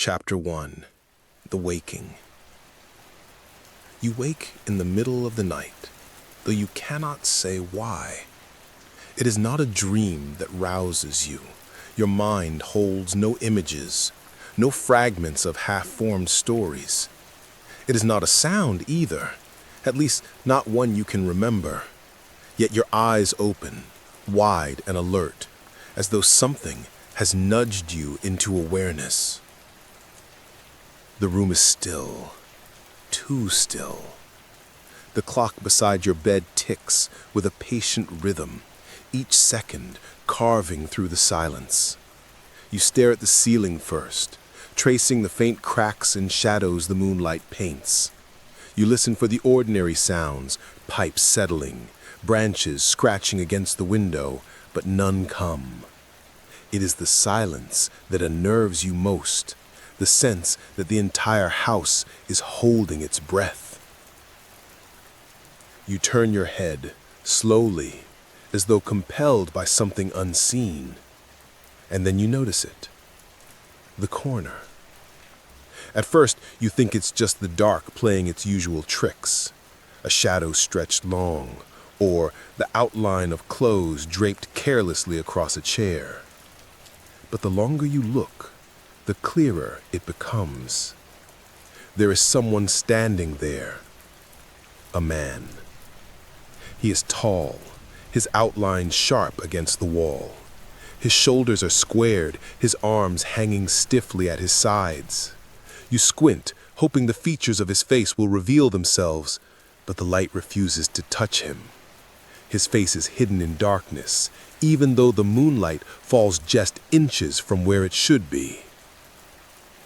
Chapter 1. The Waking. You wake in the middle of the night, though you cannot say why. It is not a dream that rouses you. Your mind holds no images, no fragments of half-formed stories. It is not a sound either, at least not one you can remember. Yet your eyes open, wide and alert, as though something has nudged you into awareness. The room is still, too still. The clock beside your bed ticks with a patient rhythm, each second carving through the silence. You stare at the ceiling first, tracing the faint cracks and shadows the moonlight paints. You listen for the ordinary sounds, pipes settling, branches scratching against the window, but none come. It is the silence that unnerves you most, the sense that the entire house is holding its breath. You turn your head, slowly, as though compelled by something unseen, and then you notice it. The corner. At first, you think it's just the dark playing its usual tricks, a shadow stretched long, or the outline of clothes draped carelessly across a chair. But the longer you look, the clearer it becomes. There is someone standing there, a man. He is tall, his outline sharp against the wall. His shoulders are squared, his arms hanging stiffly at his sides. You squint, hoping the features of his face will reveal themselves, but the light refuses to touch him. His face is hidden in darkness, even though the moonlight falls just inches from where it should be.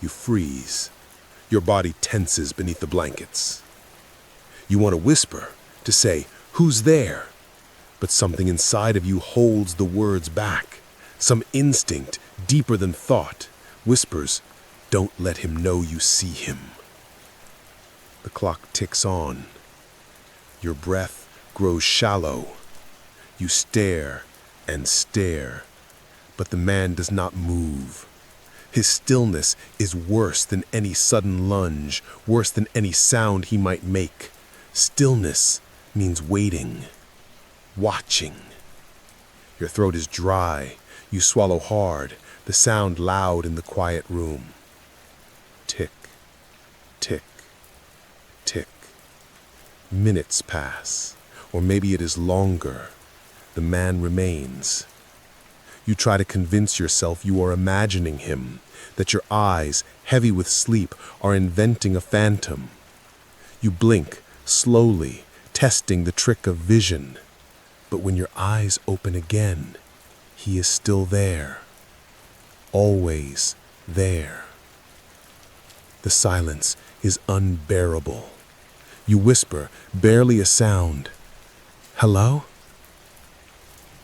You freeze. Your body tenses beneath the blankets. You want to whisper, to say, "Who's there?" But something inside of you holds the words back. Some instinct, deeper than thought, whispers, "Don't let him know you see him." The clock ticks on. Your breath grows shallow. You stare and stare, but the man does not move. His stillness is worse than any sudden lunge, worse than any sound he might make. Stillness means waiting, watching. Your throat is dry. You swallow hard, the sound loud in the quiet room. Tick, tick, tick. Minutes pass, or maybe it is longer. The man remains. You try to convince yourself you are imagining him, that your eyes, heavy with sleep, are inventing a phantom. You blink, slowly, testing the trick of vision. But when your eyes open again, he is still there. Always there. The silence is unbearable. You whisper, barely a sound. "Hello?"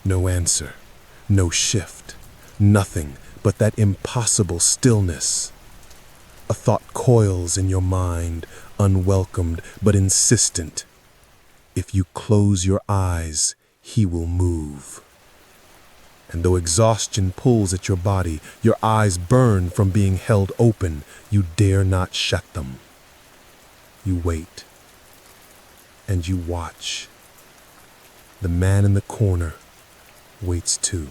No answer. No shift, nothing but that impossible stillness. A thought coils in your mind, unwelcomed but insistent. If you close your eyes, he will move. And though exhaustion pulls at your body, your eyes burn from being held open, you dare not shut them. You wait, and you watch. The man in the corner waits too.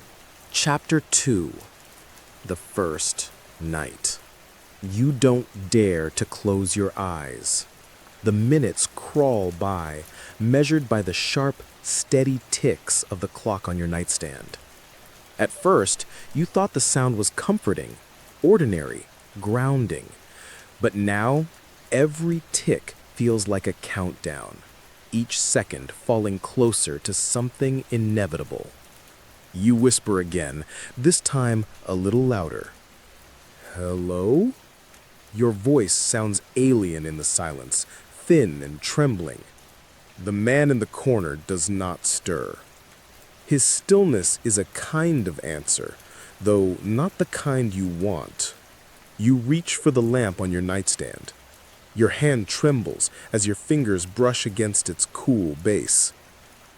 Chapter 2. The First Night. You don't dare to close your eyes. The minutes crawl by, measured by the sharp, steady ticks of the clock on your nightstand. At first, you thought the sound was comforting, ordinary, grounding. But now, every tick feels like a countdown, each second falling closer to something inevitable. You whisper again, this time a little louder. "Hello?" Your voice sounds alien in the silence, thin and trembling. The man in the corner does not stir. His stillness is a kind of answer, though not the kind you want. You reach for the lamp on your nightstand. Your hand trembles as your fingers brush against its cool base.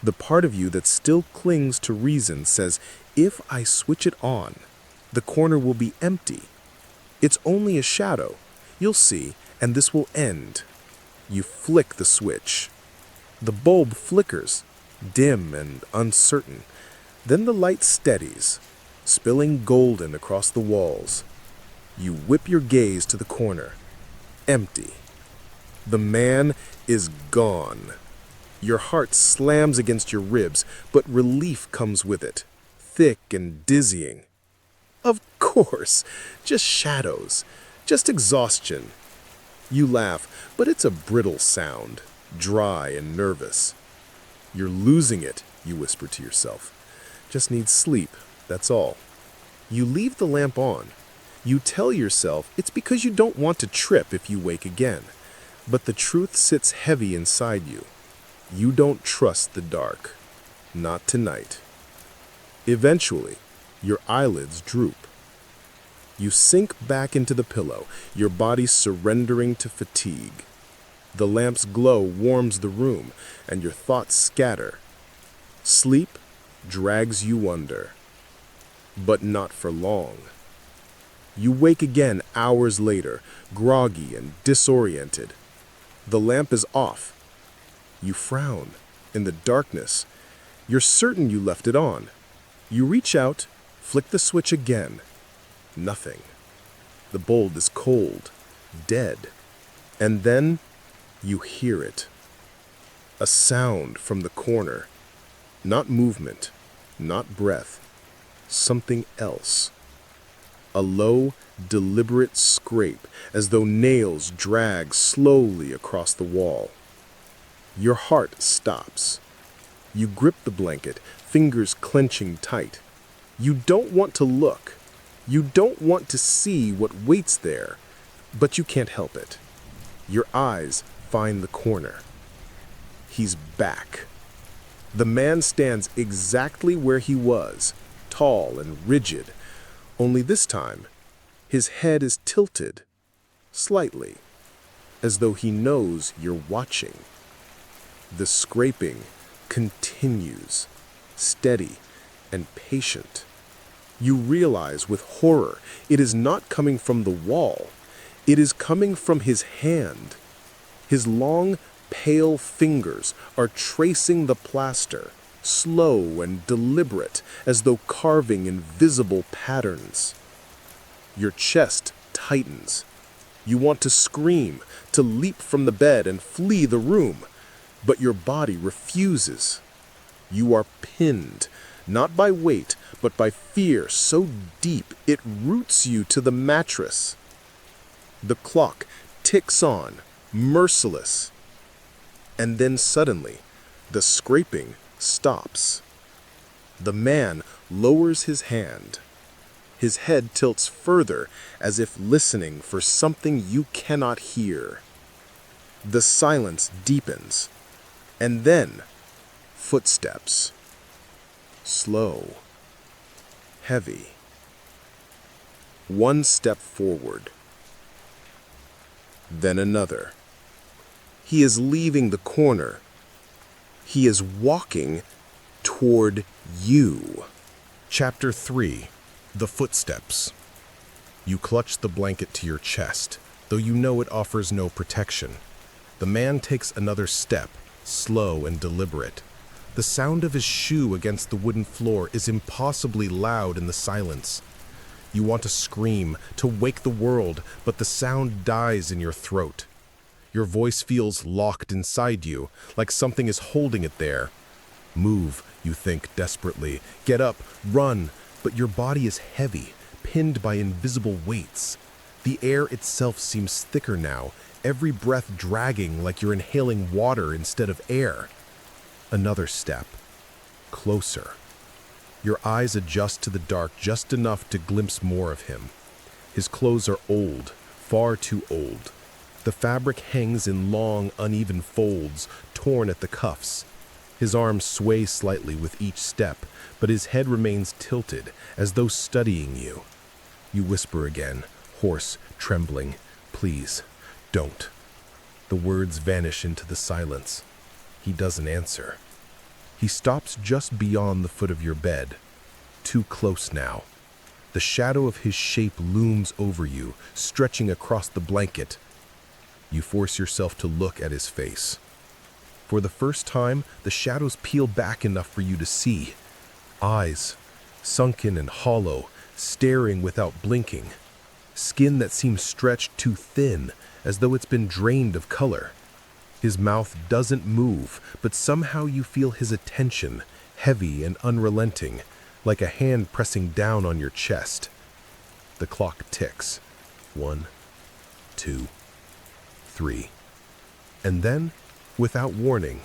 The part of you that still clings to reason says, if I switch it on, the corner will be empty. It's only a shadow. You'll see, and this will end. You flick the switch. The bulb flickers, dim and uncertain. Then the light steadies, spilling golden across the walls. You whip your gaze to the corner. Empty. The man is gone. Your heart slams against your ribs, but relief comes with it, thick and dizzying. Of course, just shadows, just exhaustion. You laugh, but it's a brittle sound, dry and nervous. You're losing it, you whisper to yourself. Just need sleep, that's all. You leave the lamp on. You tell yourself it's because you don't want to trip if you wake again. But the truth sits heavy inside you. You don't trust the dark. Not tonight. Eventually, your eyelids droop. You sink back into the pillow, your body surrendering to fatigue. The lamp's glow warms the room, and your thoughts scatter. Sleep drags you under. But not for long. You wake again hours later, groggy and disoriented. The lamp is off. You frown. In the darkness, you're certain you left it on. You reach out, flick the switch again. Nothing. The bulb is cold, dead. And then you hear it. A sound from the corner. Not movement, not breath. Something else. A low, deliberate scrape, as though nails drag slowly across the wall. Your heart stops. You grip the blanket, fingers clenching tight. You don't want to look. You don't want to see what waits there, but you can't help it. Your eyes find the corner. He's back. The man stands exactly where he was, tall and rigid. Only this time, his head is tilted, slightly, as though he knows you're watching. The scraping continues, steady and patient. You realize with horror it is not coming from the wall. It is coming from his hand. His long, pale fingers are tracing the plaster, slow and deliberate, as though carving invisible patterns. Your chest tightens. You want to scream, to leap from the bed and flee the room, but your body refuses. You are pinned, not by weight, but by fear so deep it roots you to the mattress. The clock ticks on, merciless. And then suddenly, the scraping stops. The man lowers his hand. His head tilts further, as if listening for something you cannot hear. The silence deepens. And then, footsteps. Slow. Heavy. One step forward. Then another. He is leaving the corner. He is walking toward you. Chapter 3. The Footsteps. You clutch the blanket to your chest, though you know it offers no protection. The man takes another step, slow and deliberate. The sound of his shoe against the wooden floor is impossibly loud in the silence. You want to scream, to wake the world, but the sound dies in your throat. Your voice feels locked inside you, like something is holding it there. Move, you think desperately. Get up, run, but your body is heavy, pinned by invisible weights. The air itself seems thicker now, every breath dragging like you're inhaling water instead of air. Another step. Closer. Your eyes adjust to the dark just enough to glimpse more of him. His clothes are old, far too old. The fabric hangs in long, uneven folds, torn at the cuffs. His arms sway slightly with each step, but his head remains tilted, as though studying you. You whisper again, hoarse, trembling, "Please, don't." The words vanish into the silence. He doesn't answer. He stops just beyond the foot of your bed. Too close now. the shadow of his shape looms over you, stretching across the blanket. You force yourself to look at his face. For the first time, the shadows peel back enough for you to see. Eyes, sunken and hollow, staring without blinking. Skin that seems stretched too thin, as though it's been drained of color. His mouth doesn't move, but somehow you feel his attention, heavy and unrelenting, like a hand pressing down on your chest. The clock ticks. 1, 2, 3. And then, without warning,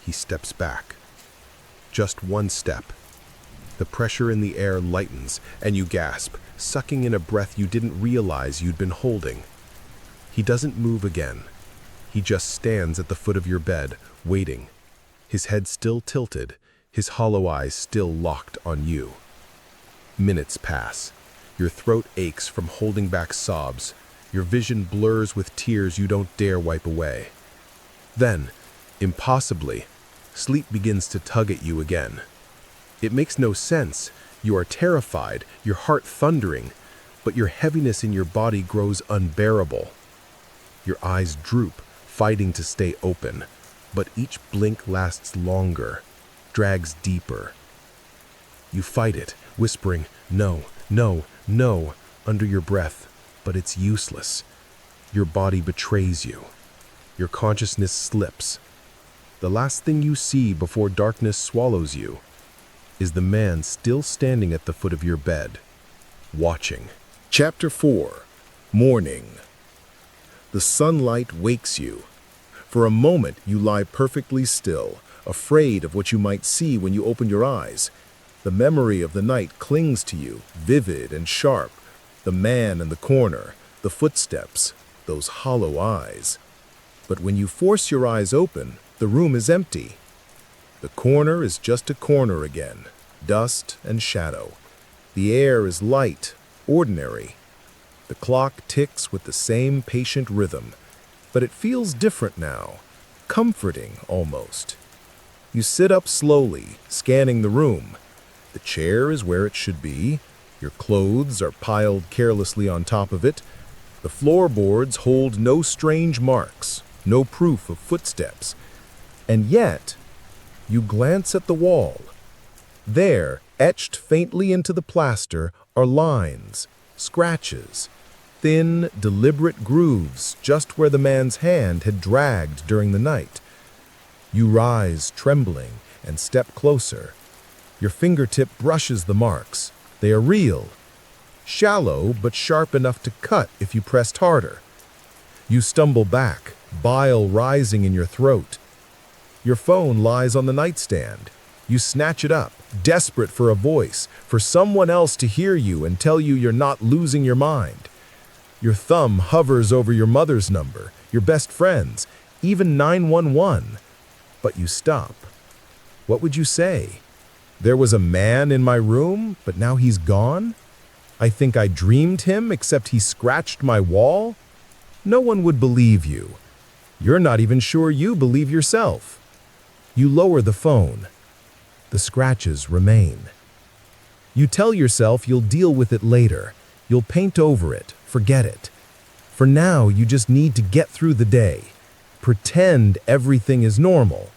he steps back. Just one step. The pressure in the air lightens, and you gasp, sucking in a breath you didn't realize you'd been holding. He doesn't move again. He just stands at the foot of your bed, waiting. His head still tilted, his hollow eyes still locked on you. Minutes pass. Your throat aches from holding back sobs. Your vision blurs with tears you don't dare wipe away. Then, impossibly, sleep begins to tug at you again. It makes no sense. You are terrified, your heart thundering, but your heaviness in your body grows unbearable. Your eyes droop, fighting to stay open, but each blink lasts longer, drags deeper. You fight it, whispering, "No, no, no," under your breath, but it's useless. Your body betrays you. Your consciousness slips. The last thing you see before darkness swallows you is the man still standing at the foot of your bed, watching. Chapter 4. Morning. The sunlight wakes you. For a moment, you lie perfectly still, afraid of what you might see when you open your eyes. The memory of the night clings to you, vivid and sharp. The man in the corner, the footsteps, those hollow eyes. But when you force your eyes open, the room is empty. The corner is just a corner again, dust and shadow. The air is light, ordinary. The clock ticks with the same patient rhythm, but it feels different now, comforting almost. You sit up slowly, scanning the room. The chair is where it should be. Your clothes are piled carelessly on top of it. The floorboards hold no strange marks, no proof of footsteps. And yet, you glance at the wall. There, etched faintly into the plaster, are lines, scratches, thin, deliberate grooves just where the man's hand had dragged during the night. You rise, trembling, and step closer. Your fingertip brushes the marks. They are real, shallow but sharp enough to cut if you pressed harder. You stumble back, bile rising in your throat. Your phone lies on the nightstand. You snatch it up, desperate for a voice, for someone else to hear you and tell you you're not losing your mind. Your thumb hovers over your mother's number, your best friend's, even 911. But you stop. What would you say? There was a man in my room, but now he's gone? I think I dreamed him, except he scratched my wall? No one would believe you. You're not even sure you believe yourself. You lower the phone. The scratches remain. You tell yourself you'll deal with it later. You'll paint over it, forget it. For now, you just need to get through the day. Pretend everything is normal.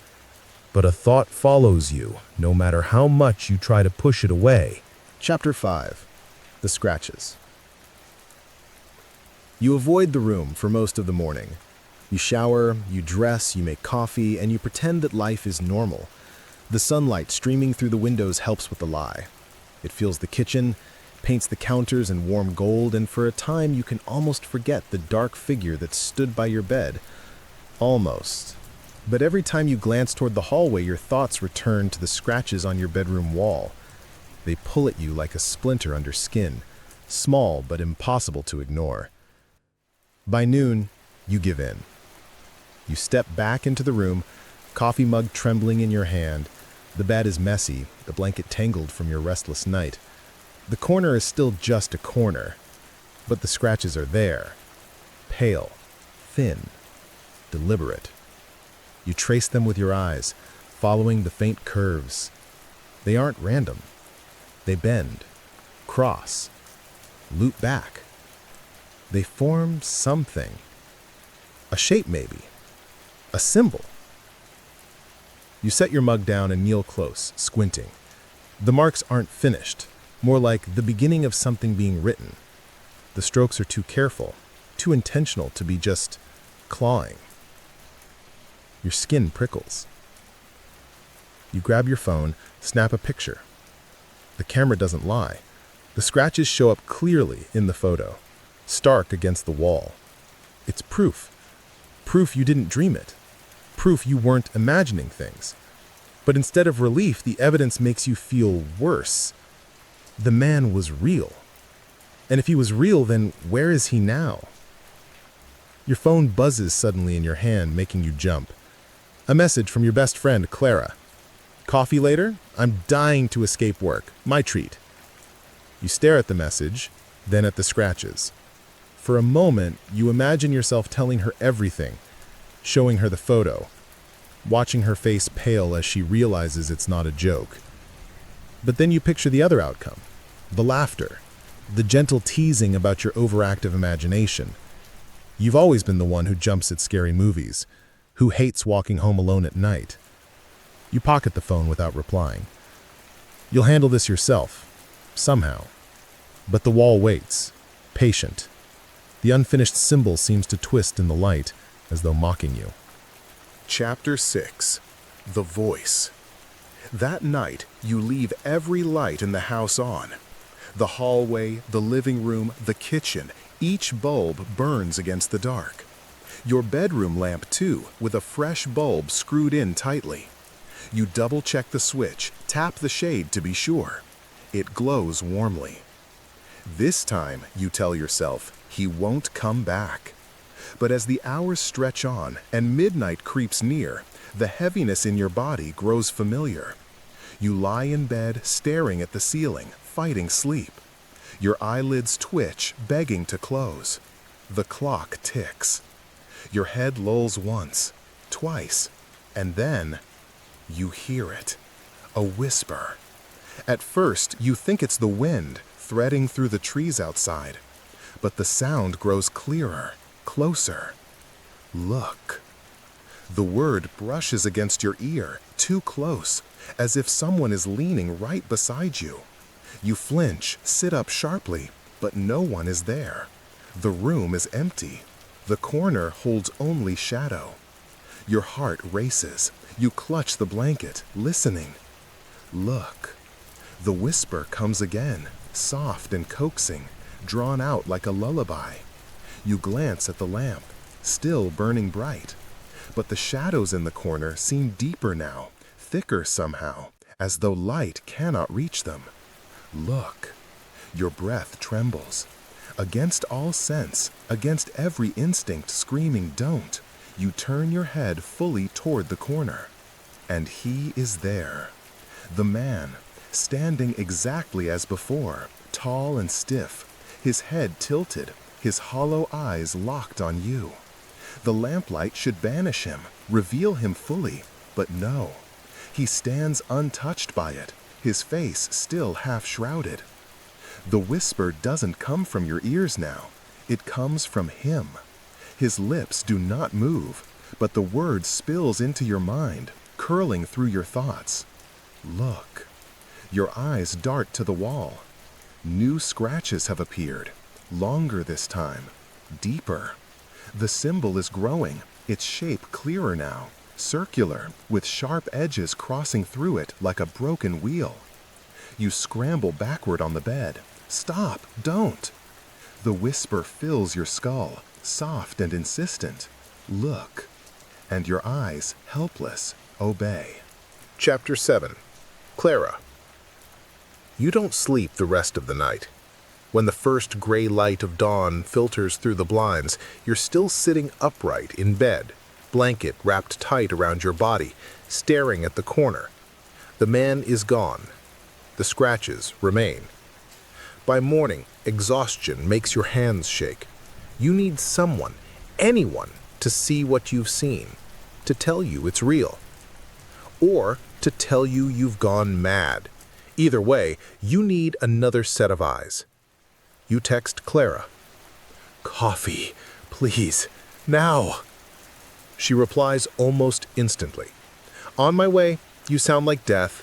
But a thought follows you, no matter how much you try to push it away. Chapter 5. The Scratches. You avoid the room for most of the morning. You shower, you dress, you make coffee, and you pretend that life is normal. The sunlight streaming through the windows helps with the lie. It fills the kitchen, paints the counters in warm gold, and for a time you can almost forget the dark figure that stood by your bed. Almost. But every time you glance toward the hallway, your thoughts return to the scratches on your bedroom wall. They pull at you like a splinter under skin, small but impossible to ignore. By noon, you give in. You step back into the room, coffee mug trembling in your hand. The bed is messy, the blanket tangled from your restless night. The corner is still just a corner, but the scratches are there. Pale, thin, deliberate. You trace them with your eyes, following the faint curves. They aren't random. They bend, cross, loop back. They form something. A shape maybe. A symbol. You set your mug down and kneel close, squinting. The marks aren't finished, more like the beginning of something being written. The strokes are too careful, too intentional to be just clawing. Your skin prickles. You grab your phone, snap a picture. The camera doesn't lie. The scratches show up clearly in the photo, stark against the wall. It's proof. Proof you didn't dream it. Proof you weren't imagining things. But instead of relief, the evidence makes you feel worse. The man was real. And if he was real, then where is he now? Your phone buzzes suddenly in your hand, making you jump. A message from your best friend, Clara. Coffee later? I'm dying to escape work. My treat. You stare at the message, then at the scratches. For a moment, you imagine yourself telling her everything, showing her the photo, watching her face pale as she realizes it's not a joke. But then you picture the other outcome, the laughter, the gentle teasing about your overactive imagination. You've always been the one who jumps at scary movies, who hates walking home alone at night. You pocket the phone without replying. You'll handle this yourself, somehow. But the wall waits, patient. The unfinished symbol seems to twist in the light, as though mocking you. Chapter 6. The Voice. That night, you leave every light in the house on. The hallway, the living room, the kitchen, each bulb burns against the dark. Your bedroom lamp, too, with a fresh bulb screwed in tightly. You double-check the switch, tap the shade to be sure. It glows warmly. This time, you tell yourself, he won't come back. But as the hours stretch on and midnight creeps near, the heaviness in your body grows familiar. You lie in bed, staring at the ceiling, fighting sleep. Your eyelids twitch, begging to close. The clock ticks. Your head lolls once, twice, and then you hear it. A whisper. At first, you think it's the wind threading through the trees outside. But the sound grows clearer, closer. Look. The word brushes against your ear, too close, as if someone is leaning right beside you. You flinch, sit up sharply, but no one is there. The room is empty. The corner holds only shadow. Your heart races. You clutch the blanket, listening. Look. The whisper comes again, soft and coaxing, drawn out like a lullaby. You glance at the lamp, still burning bright. But the shadows in the corner seem deeper now, thicker somehow, as though light cannot reach them. Look. Your breath trembles. Against all sense, against every instinct screaming don't, you turn your head fully toward the corner. And he is there. The man, standing exactly as before, tall and stiff, his head tilted, his hollow eyes locked on you. The lamplight should banish him, reveal him fully, but no. He stands untouched by it, his face still half shrouded. The whisper doesn't come from your ears now. It comes from him. His lips do not move, but the word spills into your mind, curling through your thoughts. Look. Your eyes dart to the wall. New scratches have appeared, longer this time, deeper. The symbol is growing, its shape clearer now, circular, with sharp edges crossing through it like a broken wheel. You scramble backward on the bed. Stop, don't. The whisper fills your skull, soft and insistent. Look. And your eyes, helpless, obey. Chapter 7. Clara. You don't sleep the rest of the night. When the first gray light of dawn filters through the blinds, you're still sitting upright in bed, blanket wrapped tight around your body, staring at the corner. The man is gone. The scratches remain. By morning, exhaustion makes your hands shake. You need someone, anyone, to see what you've seen, to tell you it's real. Or to tell you've gone mad. Either way, you need another set of eyes. You text Clara. "Coffee, please, now." She replies almost instantly. "On my way, you sound like death.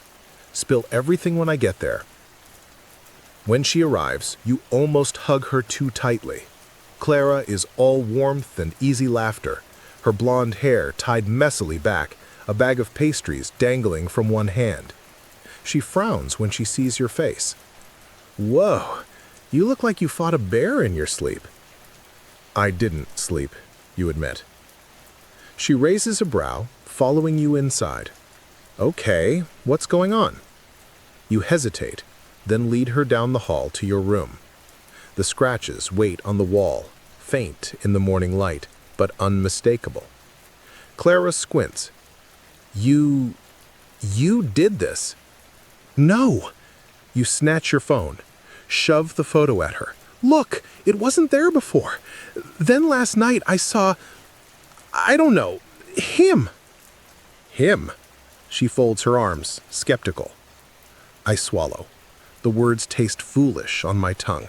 Spill everything when I get there." When she arrives, you almost hug her too tightly. Clara is all warmth and easy laughter, her blonde hair tied messily back, a bag of pastries dangling from one hand. She frowns when she sees your face. "Whoa, you look like you fought a bear in your sleep." "I didn't sleep," you admit. She raises a brow, following you inside. "Okay, what's going on?" You hesitate, then lead her down the hall to your room. The scratches wait on the wall, faint in the morning light, but unmistakable. Clara squints. You did this." "No!" You snatch your phone, shove the photo at her. "Look, it wasn't there before. Then last night I saw, I don't know, him." "Him?" She folds her arms, skeptical. I swallow. The words taste foolish on my tongue.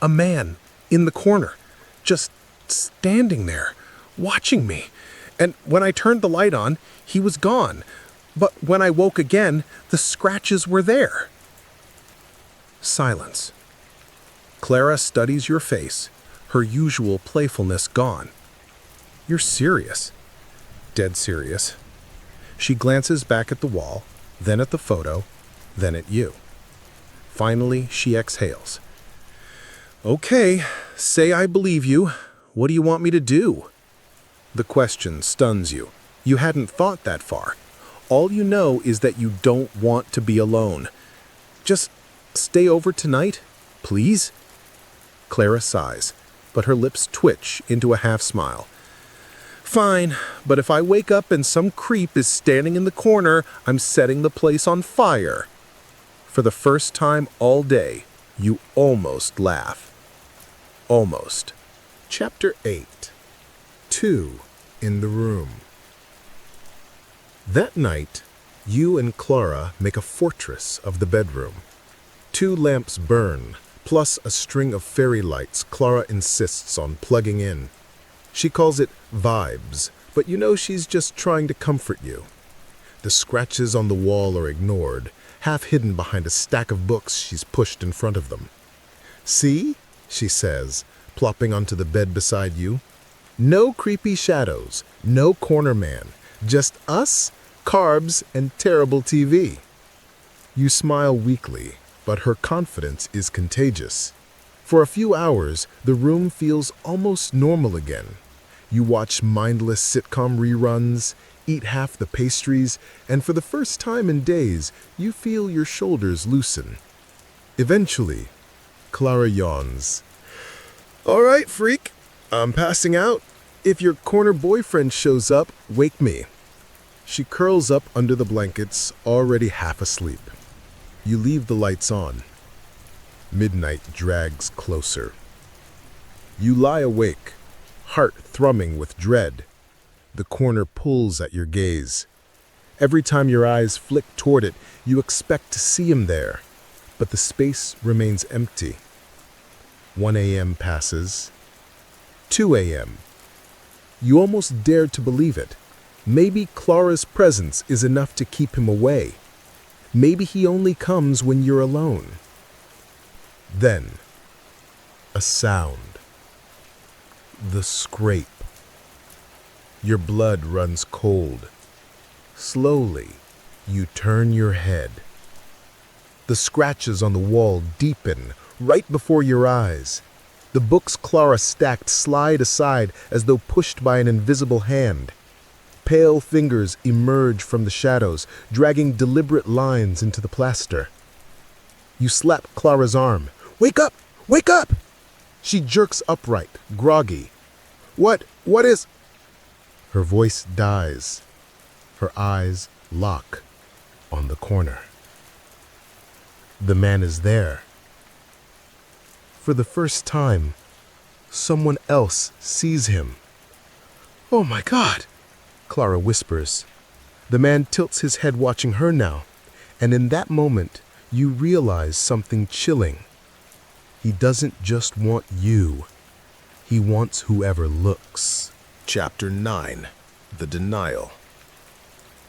"A man, in the corner, just standing there, watching me. And when I turned the light on, he was gone. But when I woke again, the scratches were there." Silence. Clara studies your face, her usual playfulness gone. "You're serious." "Dead serious." She glances back at the wall, then at the photo, then at you. Finally, she exhales. "Okay, say I believe you. What do you want me to do?" The question stuns you. You hadn't thought that far. All you know is that you don't want to be alone. "Just stay over tonight, please?" Clara sighs, but her lips twitch into a half-smile. "Fine, but if I wake up and some creep is standing in the corner, I'm setting the place on fire." For the first time all day, you almost laugh. Almost. Chapter 8. 2 in the room. That night, you and Clara make a fortress of the bedroom. 2 lamps burn, plus a string of fairy lights Clara insists on plugging in. She calls it vibes, but you know she's just trying to comfort you. The scratches on the wall are ignored, half hidden behind a stack of books she's pushed in front of them. "See?" she says, plopping onto the bed beside you. "No creepy shadows, no corner man, just us, carbs, and terrible TV." You smile weakly, but her confidence is contagious. For a few hours, the room feels almost normal again. You watch mindless sitcom reruns, eat half the pastries, and for the first time in days, you feel your shoulders loosen. Eventually, Clara yawns. "All right, freak, I'm passing out. If your corner boyfriend shows up, wake me." She curls up under the blankets, already half asleep. You leave the lights on. Midnight drags closer. You lie awake, heart thrumming with dread. The corner pulls at your gaze. Every time your eyes flick toward it, you expect to see him there, but the space remains empty. 1 a.m. passes. 2 a.m. You almost dare to believe it. Maybe Clara's presence is enough to keep him away. Maybe he only comes when you're alone. Then, a sound. The scrape. Your blood runs cold. Slowly, you turn your head. The scratches on the wall deepen right before your eyes. The books Clara stacked slide aside as though pushed by an invisible hand. Pale fingers emerge from the shadows, dragging deliberate lines into the plaster. You slap Clara's arm. "Wake up! Wake up!" She jerks upright, groggy. What is... Her voice dies. Her eyes lock on the corner. The man is there. For the first time, someone else sees him. "Oh my God!" Clara whispers. The man tilts his head watching her now, and in that moment, you realize something chilling. He doesn't just want you. He wants whoever looks. Chapter 9. The Denial.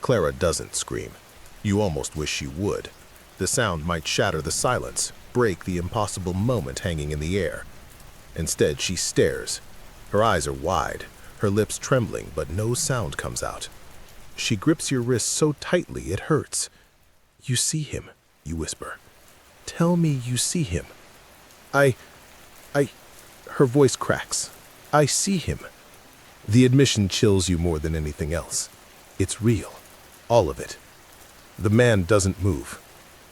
Clara doesn't scream. You almost wish she would. The sound might shatter the silence, break the impossible moment hanging in the air. Instead, she stares. Her eyes are wide, her lips trembling, but no sound comes out. She grips your wrist so tightly it hurts. "You see him," you whisper. "Tell me you see him." I... Her voice cracks. "I see him." The admission chills you more than anything else. It's real. All of it. The man doesn't move.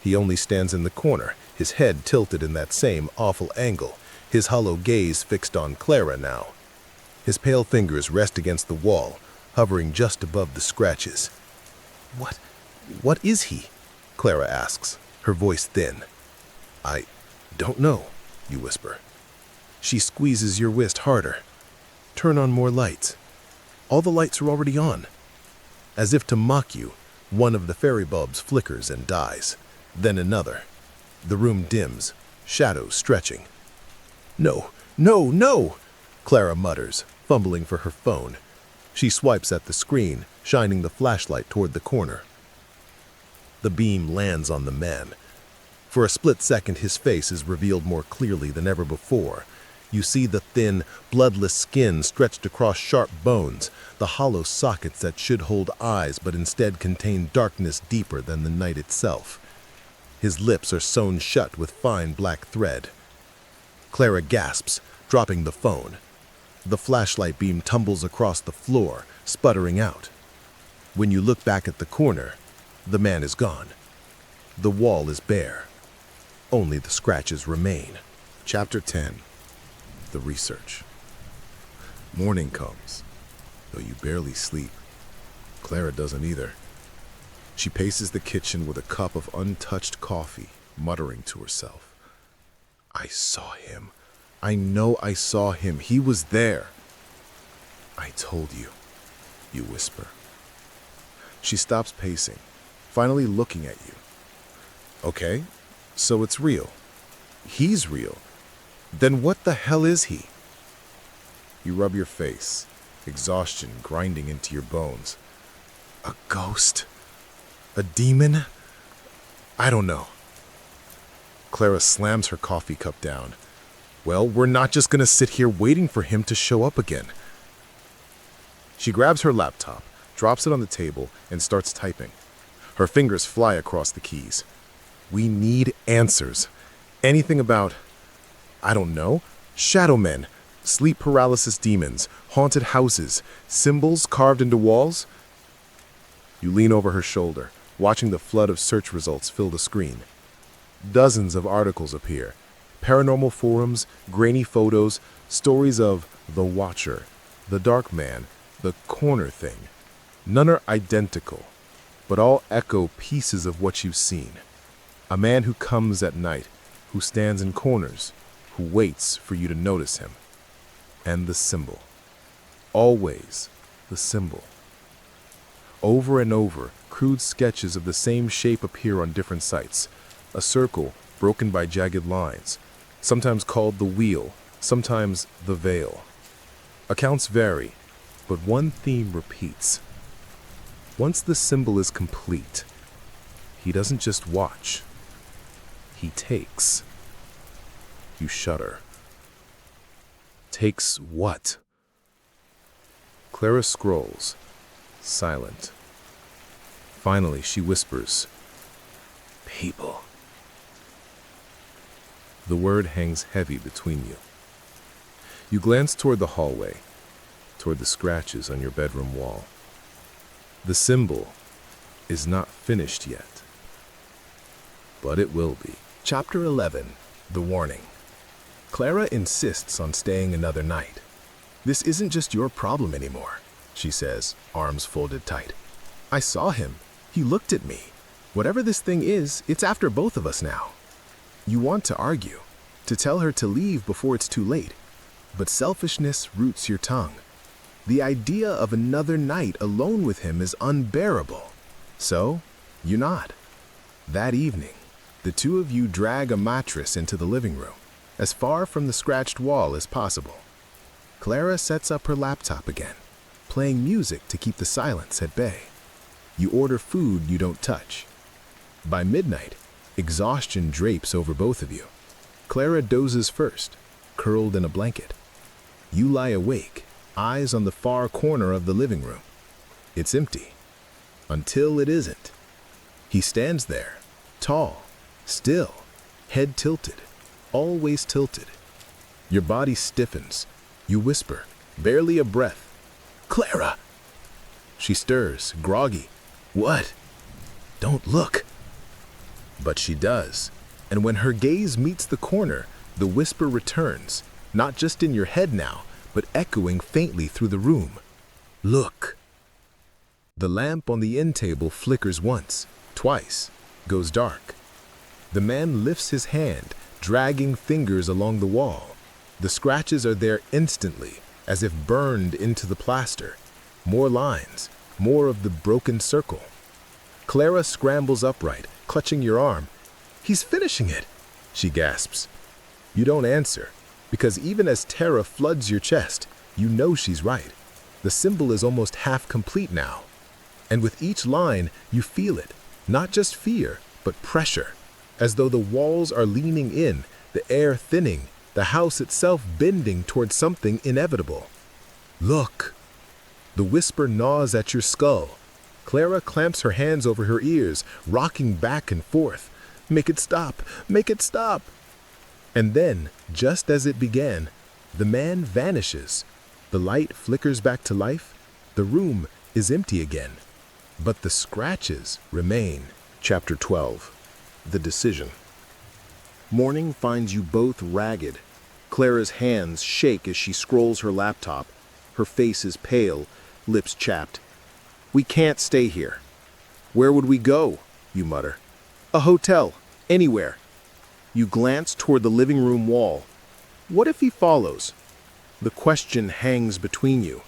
He only stands in the corner, his head tilted in that same awful angle, his hollow gaze fixed on Clara now. His pale fingers rest against the wall, hovering just above the scratches. What is he?" Clara asks, her voice thin. "I don't know," you whisper. She squeezes your wrist harder. "Turn on more lights." All the lights are already on. As if to mock you, one of the fairy bulbs flickers and dies. Then another. The room dims, shadows stretching. "No, no, no!" Clara mutters, fumbling for her phone. She swipes at the screen, shining the flashlight toward the corner. The beam lands on the man. For a split second, his face is revealed more clearly than ever before. You see the thin, bloodless skin stretched across sharp bones, the hollow sockets that should hold eyes but instead contain darkness deeper than the night itself. His lips are sewn shut with fine black thread. Clara gasps, dropping the phone. The flashlight beam tumbles across the floor, sputtering out. When you look back at the corner, the man is gone. The wall is bare. Only the scratches remain. Chapter 10. The Research. Morning comes, though you barely sleep. Clara doesn't either. She paces the kitchen with a cup of untouched coffee, muttering to herself. "I saw him. I know I saw him. He was there." "I told you," you whisper. She stops pacing, finally looking at you. "Okay, so it's real. He's real. Then what the hell is he?" You rub your face, exhaustion grinding into your bones. "A ghost? A demon? I don't know." Clara slams her coffee cup down. "Well, we're not just gonna sit here waiting for him to show up again." She grabs her laptop, drops it on the table, and starts typing. Her fingers fly across the keys. "We need answers. Anything about, I don't know, shadow men, sleep paralysis demons, haunted houses, symbols carved into walls." You lean over her shoulder, watching the flood of search results fill the screen. Dozens of articles appear. Paranormal forums, grainy photos, stories of the Watcher, the Dark Man, the Corner Thing. None are identical, but all echo pieces of what you've seen. A man who comes at night, who stands in corners, who waits for you to notice him. And the symbol. Always the symbol. Over and over, crude sketches of the same shape appear on different sites. A circle broken by jagged lines, sometimes called the wheel, sometimes the veil. Accounts vary, but one theme repeats. Once the symbol is complete, he doesn't just watch, he takes. You shudder. Takes what? Clara scrolls, silent. Finally, she whispers, "People." The word hangs heavy between you. You glance toward the hallway, toward the scratches on your bedroom wall. The symbol is not finished yet, but it will be. Chapter 11. The Warning. Clara insists on staying another night. "This isn't just your problem anymore," she says, arms folded tight. "I saw him. He looked at me. Whatever this thing is, it's after both of us now." You want to argue, to tell her to leave before it's too late, but selfishness roots your tongue. The idea of another night alone with him is unbearable. So, you nod. That evening, the two of you drag a mattress into the living room. as far from the scratched wall as possible. Clara sets up her laptop again, playing music to keep the silence at bay. You order food you don't touch. By midnight, exhaustion drapes over both of you. Clara dozes first, curled in a blanket. You lie awake, eyes on the far corner of the living room. It's empty. Until it isn't. He stands there, tall, still, head tilted, always tilted. Your body stiffens. You whisper, barely a breath, "Clara!" She stirs, groggy. "What?" "Don't look." But she does, and when her gaze meets the corner, the whisper returns, not just in your head now, but echoing faintly through the room. "Look." The lamp on the end table flickers once, twice, goes dark. The man lifts his hand, dragging fingers along the wall. The scratches are there instantly, as if burned into the plaster. More lines, more of the broken circle. Clara scrambles upright, clutching your arm. "He's finishing it," she gasps. You don't answer, because even as terror floods your chest, you know she's right. The symbol is almost half complete now. And with each line, you feel it, not just fear, but pressure, as though the walls are leaning in, the air thinning, the house itself bending towards something inevitable. "Look." The whisper gnaws at your skull. Clara clamps her hands over her ears, rocking back and forth. "Make it stop! Make it stop!" And then, just as it began, the man vanishes. The light flickers back to life. The room is empty again. But the scratches remain. Chapter 12. The Decision. Morning finds you both ragged. Clara's hands shake as she scrolls her laptop. Her face is pale, lips chapped. "We can't stay here." "Where would we go?" you mutter. "A hotel. Anywhere." You glance toward the living room wall. What if he follows? The question hangs between you.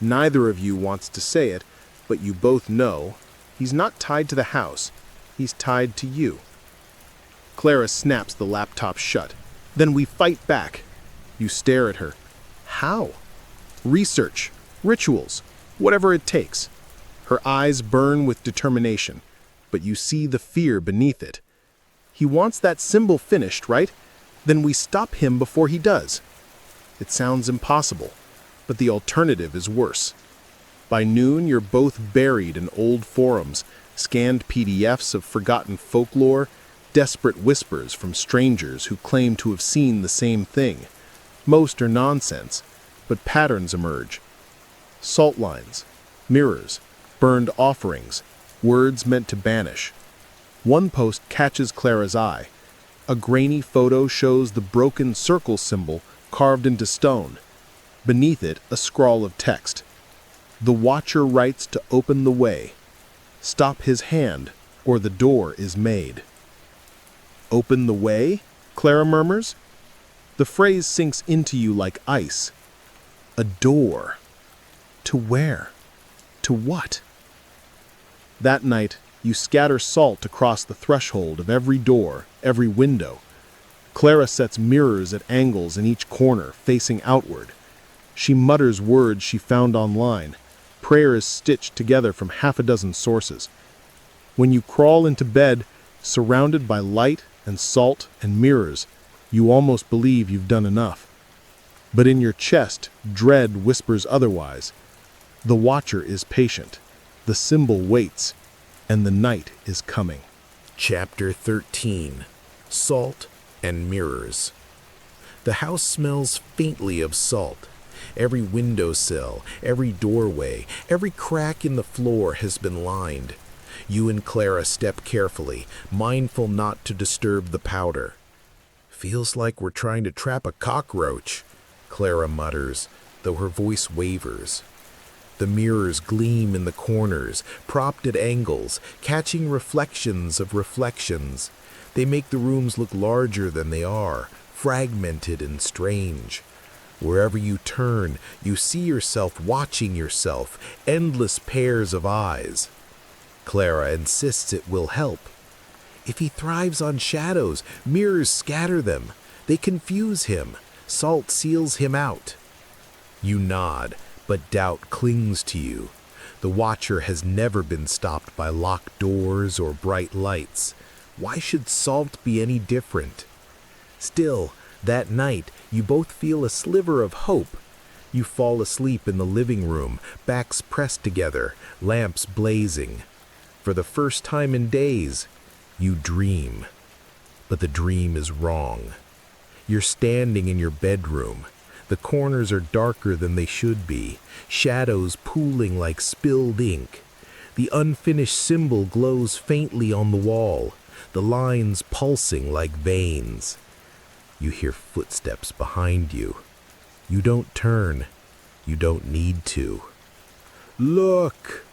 Neither of you wants to say it, but you both know he's not tied to the house. He's tied to you. Clara snaps the laptop shut. "Then we fight back." You stare at her. "How?" "Research, rituals, whatever it takes." Her eyes burn with determination, but you see the fear beneath it. He wants that symbol finished, right? Then we stop him before he does. It sounds impossible, but the alternative is worse. By noon, you're both buried in old forums, scanned PDFs of forgotten folklore, desperate whispers from strangers who claim to have seen the same thing. Most are nonsense, but patterns emerge. Salt lines, mirrors, burned offerings, words meant to banish. One post catches Clara's eye. A grainy photo shows the broken circle symbol carved into stone. Beneath it, a scrawl of text. "The Watcher writes to open the way. Stop his hand, or the door is made." "Open the way?" Clara murmurs. The phrase sinks into you like ice. A door. To where? To what? That night, you scatter salt across the threshold of every door, every window. Clara sets mirrors at angles in each corner, facing outward. She mutters words she found online, prayers stitched together from half a dozen sources. When you crawl into bed, surrounded by light and salt and mirrors, you almost believe you've done enough. But in your chest, dread whispers otherwise. The Watcher is patient. The symbol waits. And the night is coming. Chapter 13. Salt and Mirrors. The house smells faintly of salt. Every windowsill, every doorway, every crack in the floor has been lined. You and Clara step carefully, mindful not to disturb the powder. "Feels like we're trying to trap a cockroach," Clara mutters, though her voice wavers. The mirrors gleam in the corners, propped at angles, catching reflections of reflections. They make the rooms look larger than they are, fragmented and strange. Wherever you turn, you see yourself watching yourself, endless pairs of eyes. Clara insists it will help. If he thrives on shadows, mirrors scatter them. They confuse him. Salt seals him out. You nod, but doubt clings to you. The watcher has never been stopped by locked doors or bright lights. Why should Salt be any different? Still, that night, you both feel a sliver of hope. You fall asleep in the living room, backs pressed together, lamps blazing. For the first time in days, you dream. But the dream is wrong. You're standing in your bedroom. The corners are darker than they should be, shadows pooling like spilled ink. The unfinished symbol glows faintly on the wall, the lines pulsing like veins. You hear footsteps behind you. You don't turn. You don't need to. Look!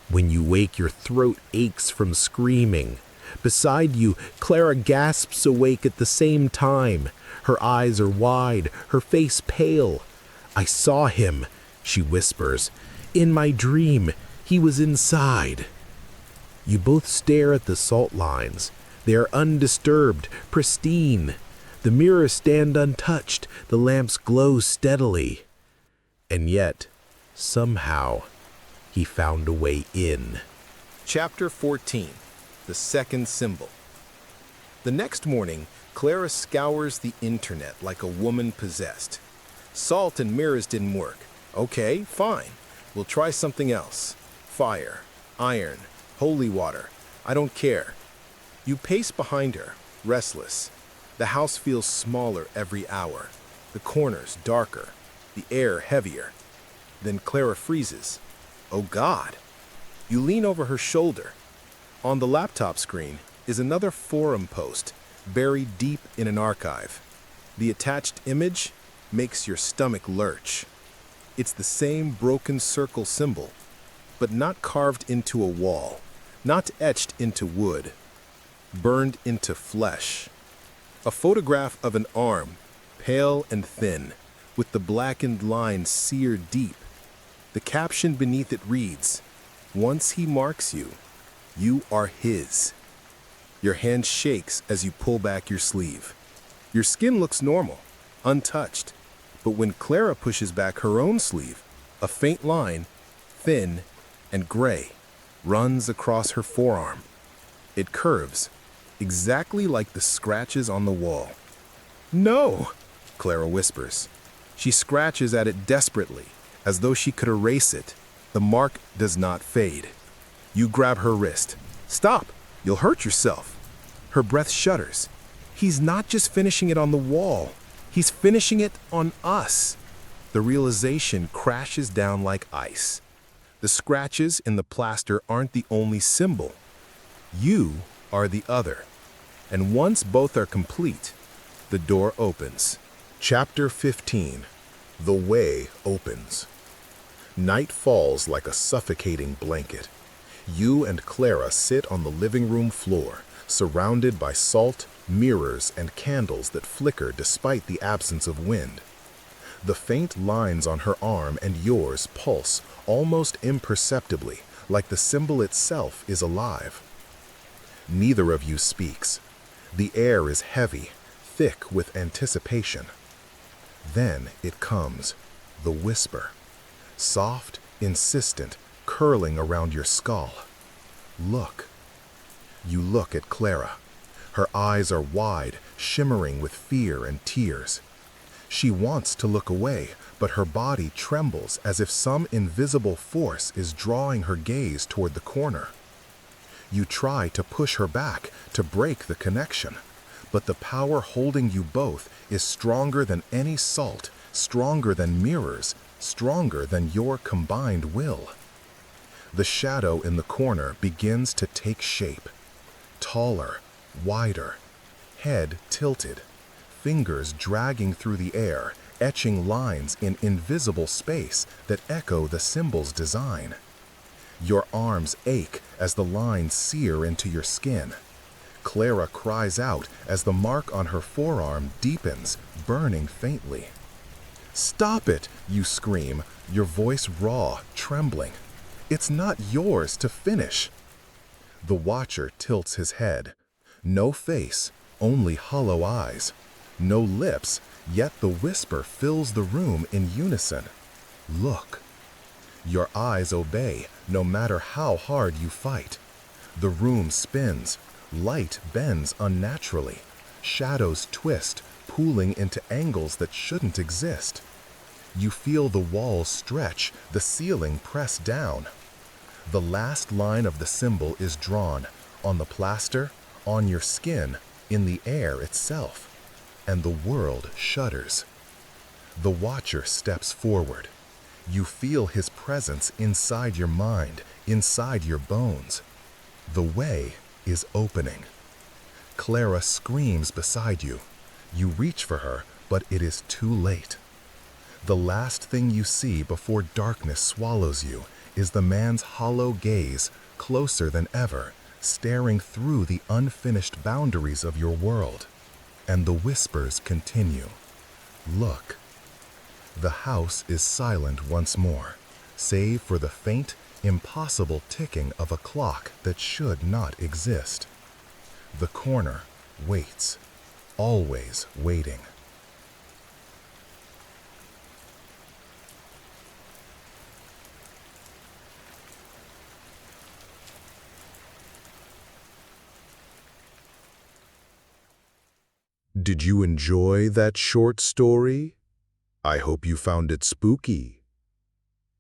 When you wake, your throat aches from screaming. Beside you, Clara gasps awake at the same time. Her eyes are wide, her face pale. I saw him, she whispers. In my dream, he was inside. You both stare at the salt lines. They are undisturbed, pristine. The mirrors stand untouched, the lamps glow steadily. And yet, somehow, he found a way in. Chapter 14. The Second Symbol. The next morning, Clara scours the internet like a woman possessed. Salt and mirrors didn't work. Okay, fine. We'll try something else. Fire, iron, holy water. I don't care. You pace behind her, restless. The house feels smaller every hour. The corners darker. The air heavier. Then Clara freezes. Oh God! You lean over her shoulder. On the laptop screen is another forum post buried deep in an archive. The attached image makes your stomach lurch. It's the same broken circle symbol, but not carved into a wall, not etched into wood, burned into flesh. A photograph of an arm, pale and thin, with the blackened lines seared deep. The caption beneath it reads, "Once he marks you, you are his." Your hand shakes as you pull back your sleeve. Your skin looks normal, untouched, but when Clara pushes back her own sleeve, a faint line, thin and gray, runs across her forearm. It curves, exactly like the scratches on the wall. "No!" Clara whispers. She scratches at it desperately, as though she could erase it. The mark does not fade. You grab her wrist. "Stop! You'll hurt yourself." Her breath shudders. He's not just finishing it on the wall. He's finishing it on us. The realization crashes down like ice. The scratches in the plaster aren't the only symbol. You are the other. And once both are complete, the door opens. Chapter 15. The Way Opens. Night falls like a suffocating blanket. You and Clara sit on the living room floor, surrounded by salt, mirrors, and candles that flicker despite the absence of wind. The faint lines on her arm and yours pulse almost imperceptibly, like the symbol itself is alive. Neither of you speaks. The air is heavy, thick with anticipation. Then it comes, the whisper. Soft, insistent, curling around your skull. Look. You look at Clara. Her eyes are wide, shimmering with fear and tears. She wants to look away, but her body trembles as if some invisible force is drawing her gaze toward the corner. You try to push her back, to break the connection, but the power holding you both is stronger than any salt, stronger than mirrors, stronger than your combined will. The shadow in the corner begins to take shape. Taller, wider, head tilted, fingers dragging through the air, etching lines in invisible space that echo the symbol's design. Your arms ache as the lines sear into your skin. Clara cries out as the mark on her forearm deepens, burning faintly. "Stop it!" you scream, your voice raw, trembling. "It's not yours to finish." The watcher tilts his head. No face, only hollow eyes. No lips, yet the whisper fills the room in unison. Look. Your eyes obey, no matter how hard you fight. The room spins. Light bends unnaturally. Shadows twist, pooling into angles that shouldn't exist. You feel the walls stretch, the ceiling press down. The last line of the symbol is drawn, on the plaster, on your skin, in the air itself. And the world shudders. The watcher steps forward. You feel his presence inside your mind, inside your bones. The way is opening. Clara screams beside you. You reach for her, but it is too late. The last thing you see before darkness swallows you is the man's hollow gaze, closer than ever, staring through the unfinished boundaries of your world. And the whispers continue. Look. The house is silent once more, save for the faint, impossible ticking of a clock that should not exist. The corner waits, always waiting. Did you enjoy that short story? I hope you found it spooky.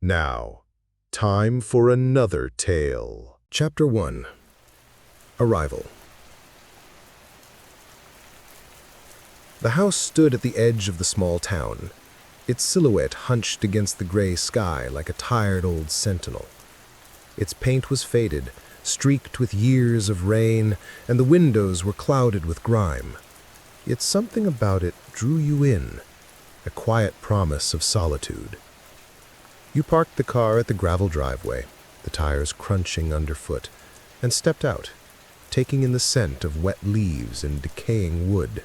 Now, time for another tale. Chapter 1. Arrival. The house stood at the edge of the small town, its silhouette hunched against the gray sky like a tired old sentinel. Its paint was faded, streaked with years of rain, and the windows were clouded with grime. Yet something about it drew you in, a quiet promise of solitude. You parked the car at the gravel driveway, the tires crunching underfoot, and stepped out, taking in the scent of wet leaves and decaying wood.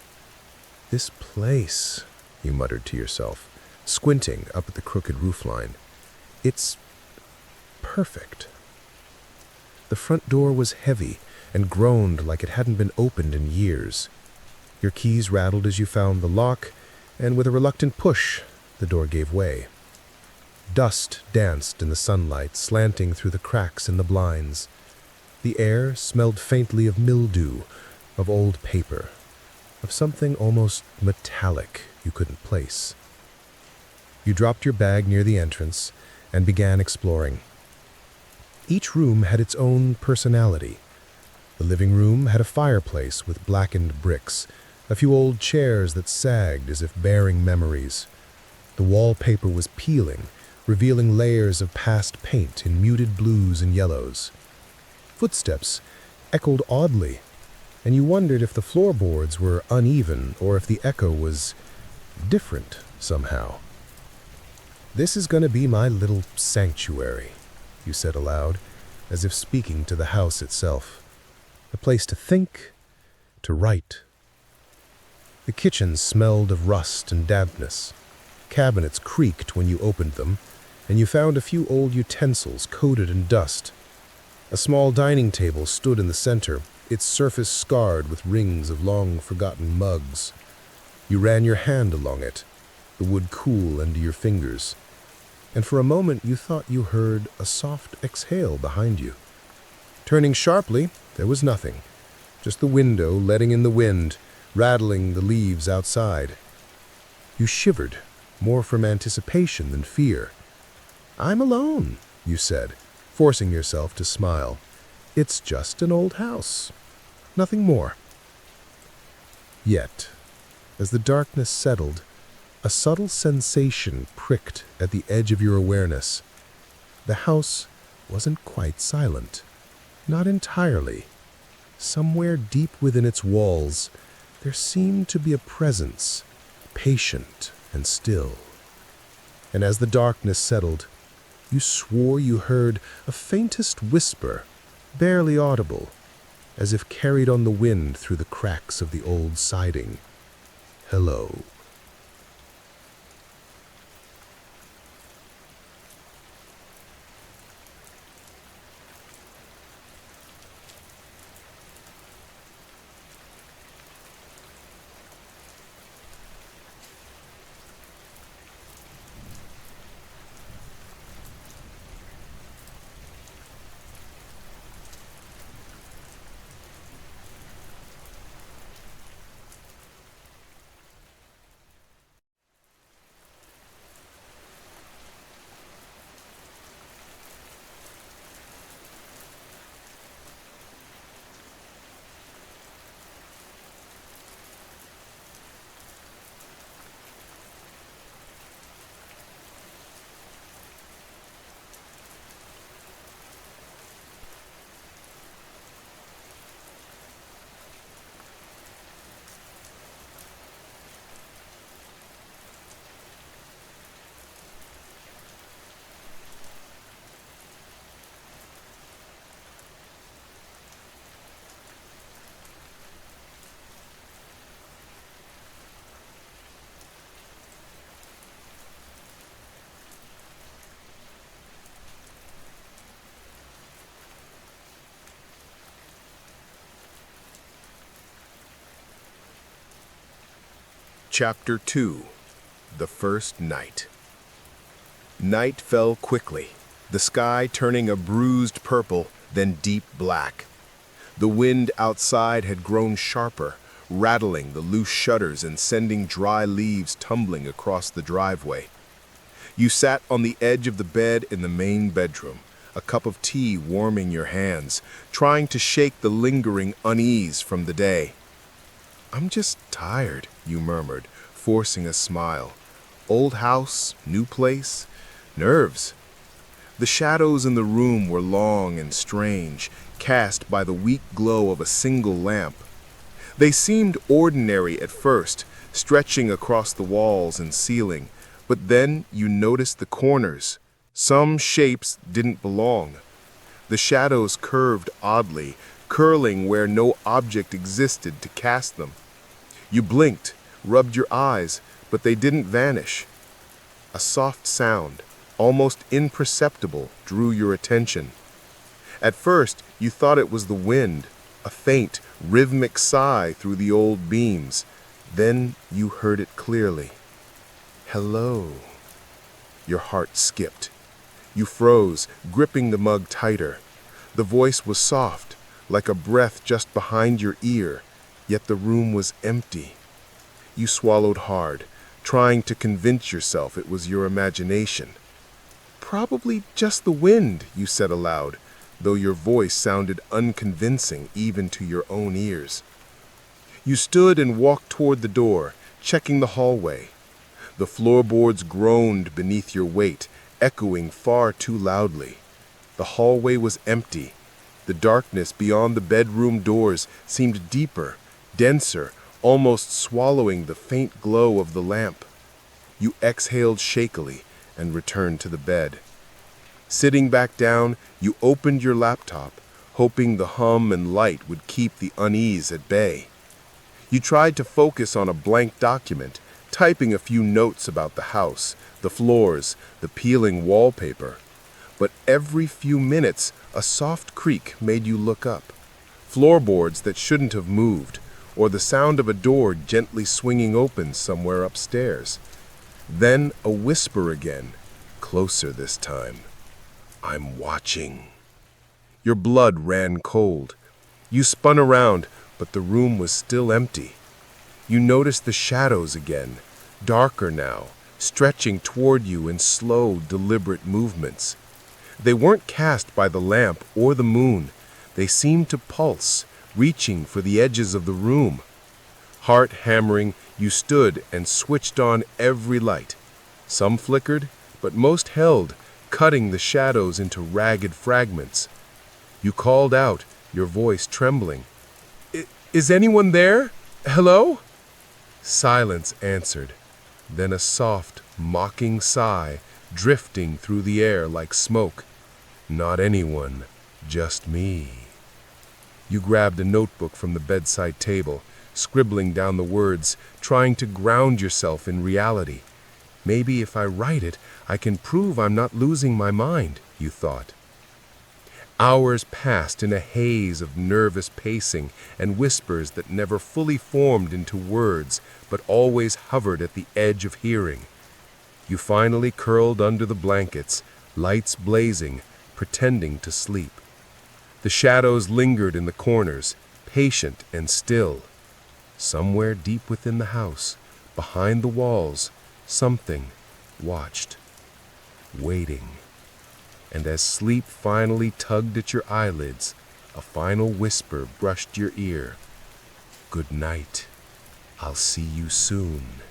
This place, you muttered to yourself, squinting up at the crooked roofline. It's perfect. The front door was heavy and groaned like it hadn't been opened in years. Your keys rattled as you found the lock, and with a reluctant push, the door gave way. Dust danced in the sunlight, slanting through the cracks in the blinds. The air smelled faintly of mildew, of old paper, of something almost metallic you couldn't place. You dropped your bag near the entrance and began exploring. Each room had its own personality. The living room had a fireplace with blackened bricks, a few old chairs that sagged as if bearing memories. The wallpaper was peeling, revealing layers of past paint in muted blues and yellows. Footsteps echoed oddly, and you wondered if the floorboards were uneven or if the echo was different somehow. "This is going to be my little sanctuary," you said aloud, as if speaking to the house itself. A place to think, to write. The kitchen smelled of rust and dampness. Cabinets creaked when you opened them, and you found a few old utensils coated in dust. A small dining table stood in the center, its surface scarred with rings of long-forgotten mugs. You ran your hand along it, the wood cool under your fingers, and for a moment you thought you heard a soft exhale behind you. Turning sharply, there was nothing, just the window letting in the wind, rattling the leaves outside. You shivered, more from anticipation than fear. "I'm alone," you said, forcing yourself to smile. "It's just an old house. Nothing more." Yet, as the darkness settled, a subtle sensation pricked at the edge of your awareness. The house wasn't quite silent. Not entirely. Somewhere deep within its walls, there seemed to be a presence, patient and still. And as the darkness settled, you swore you heard a faintest whisper, barely audible, as if carried on the wind through the cracks of the old siding. "Hello." Chapter 2. The First Night. Night fell quickly, the sky turning a bruised purple, then deep black. The wind outside had grown sharper, rattling the loose shutters and sending dry leaves tumbling across the driveway. You sat on the edge of the bed in the main bedroom, a cup of tea warming your hands, trying to shake the lingering unease from the day. "I'm just tired," you murmured, forcing a smile. "Old house, new place, nerves." The shadows in the room were long and strange, cast by the weak glow of a single lamp. They seemed ordinary at first, stretching across the walls and ceiling, but then you noticed the corners. Some shapes didn't belong. The shadows curved oddly, curling where no object existed to cast them. You blinked, rubbed your eyes, but they didn't vanish. A soft sound, almost imperceptible, drew your attention. At first, you thought it was the wind, a faint, rhythmic sigh through the old beams. Then you heard it clearly. "Hello." Your heart skipped. You froze, gripping the mug tighter. The voice was soft, like a breath just behind your ear, yet the room was empty. You swallowed hard, trying to convince yourself it was your imagination. "Probably just the wind," you said aloud, though your voice sounded unconvincing even to your own ears. You stood and walked toward the door, checking the hallway. The floorboards groaned beneath your weight, echoing far too loudly. The hallway was empty. The darkness beyond the bedroom doors seemed deeper, denser, almost swallowing the faint glow of the lamp. You exhaled shakily and returned to the bed. Sitting back down, you opened your laptop, hoping the hum and light would keep the unease at bay. You tried to focus on a blank document, typing a few notes about the house, the floors, the peeling wallpaper. But every few minutes, a soft creak made you look up. Floorboards that shouldn't have moved, or the sound of a door gently swinging open somewhere upstairs. Then a whisper again, closer this time. "I'm watching." Your blood ran cold. You spun around, but the room was still empty. You noticed the shadows again, darker now, stretching toward you in slow, deliberate movements. They weren't cast by the lamp or the moon. They seemed to pulse, reaching for the edges of the room. Heart hammering, you stood and switched on every light. Some flickered, but most held, cutting the shadows into ragged fragments. You called out, your voice trembling. Is anyone there? Hello?" Silence answered, then a soft, mocking sigh drifting through the air like smoke. "Not anyone, just me." You grabbed a notebook from the bedside table, scribbling down the words, trying to ground yourself in reality. "Maybe if I write it, I can prove I'm not losing my mind," you thought. Hours passed in a haze of nervous pacing and whispers that never fully formed into words, but always hovered at the edge of hearing. You finally curled under the blankets, lights blazing, pretending to sleep. The shadows lingered in the corners, patient and still. Somewhere deep within the house, behind the walls, something watched, waiting. And as sleep finally tugged at your eyelids, a final whisper brushed your ear. "Good night. I'll see you soon."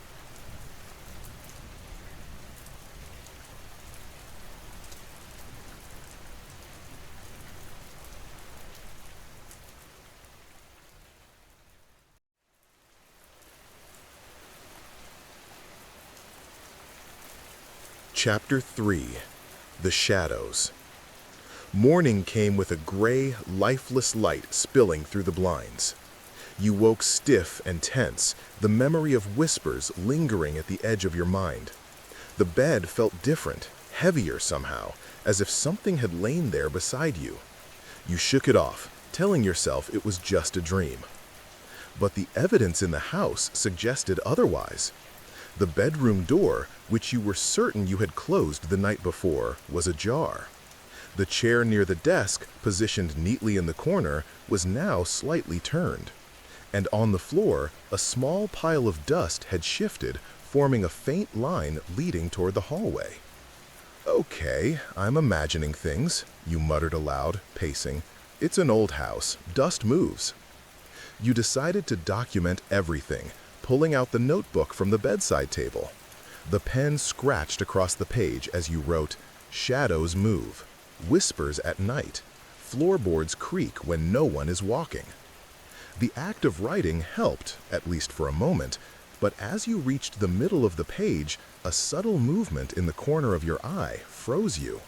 Chapter 3. The Shadows. Morning came with a gray, lifeless light spilling through the blinds. You woke stiff and tense, the memory of whispers lingering at the edge of your mind. The bed felt different, heavier somehow, as if something had lain there beside you. You shook it off, telling yourself it was just a dream. But the evidence in the house suggested otherwise. The bedroom door, which you were certain you had closed the night before, was ajar. The chair near the desk, positioned neatly in the corner, was now slightly turned. And on the floor, a small pile of dust had shifted, forming a faint line leading toward the hallway. "Okay, I'm imagining things," you muttered aloud, pacing. "It's an old house. Dust moves." You decided to document everything, pulling out the notebook from the bedside table. The pen scratched across the page as you wrote, "Shadows move, whispers at night, floorboards creak when no one is walking." The act of writing helped, at least for a moment, but as you reached the middle of the page, a subtle movement in the corner of your eye froze you.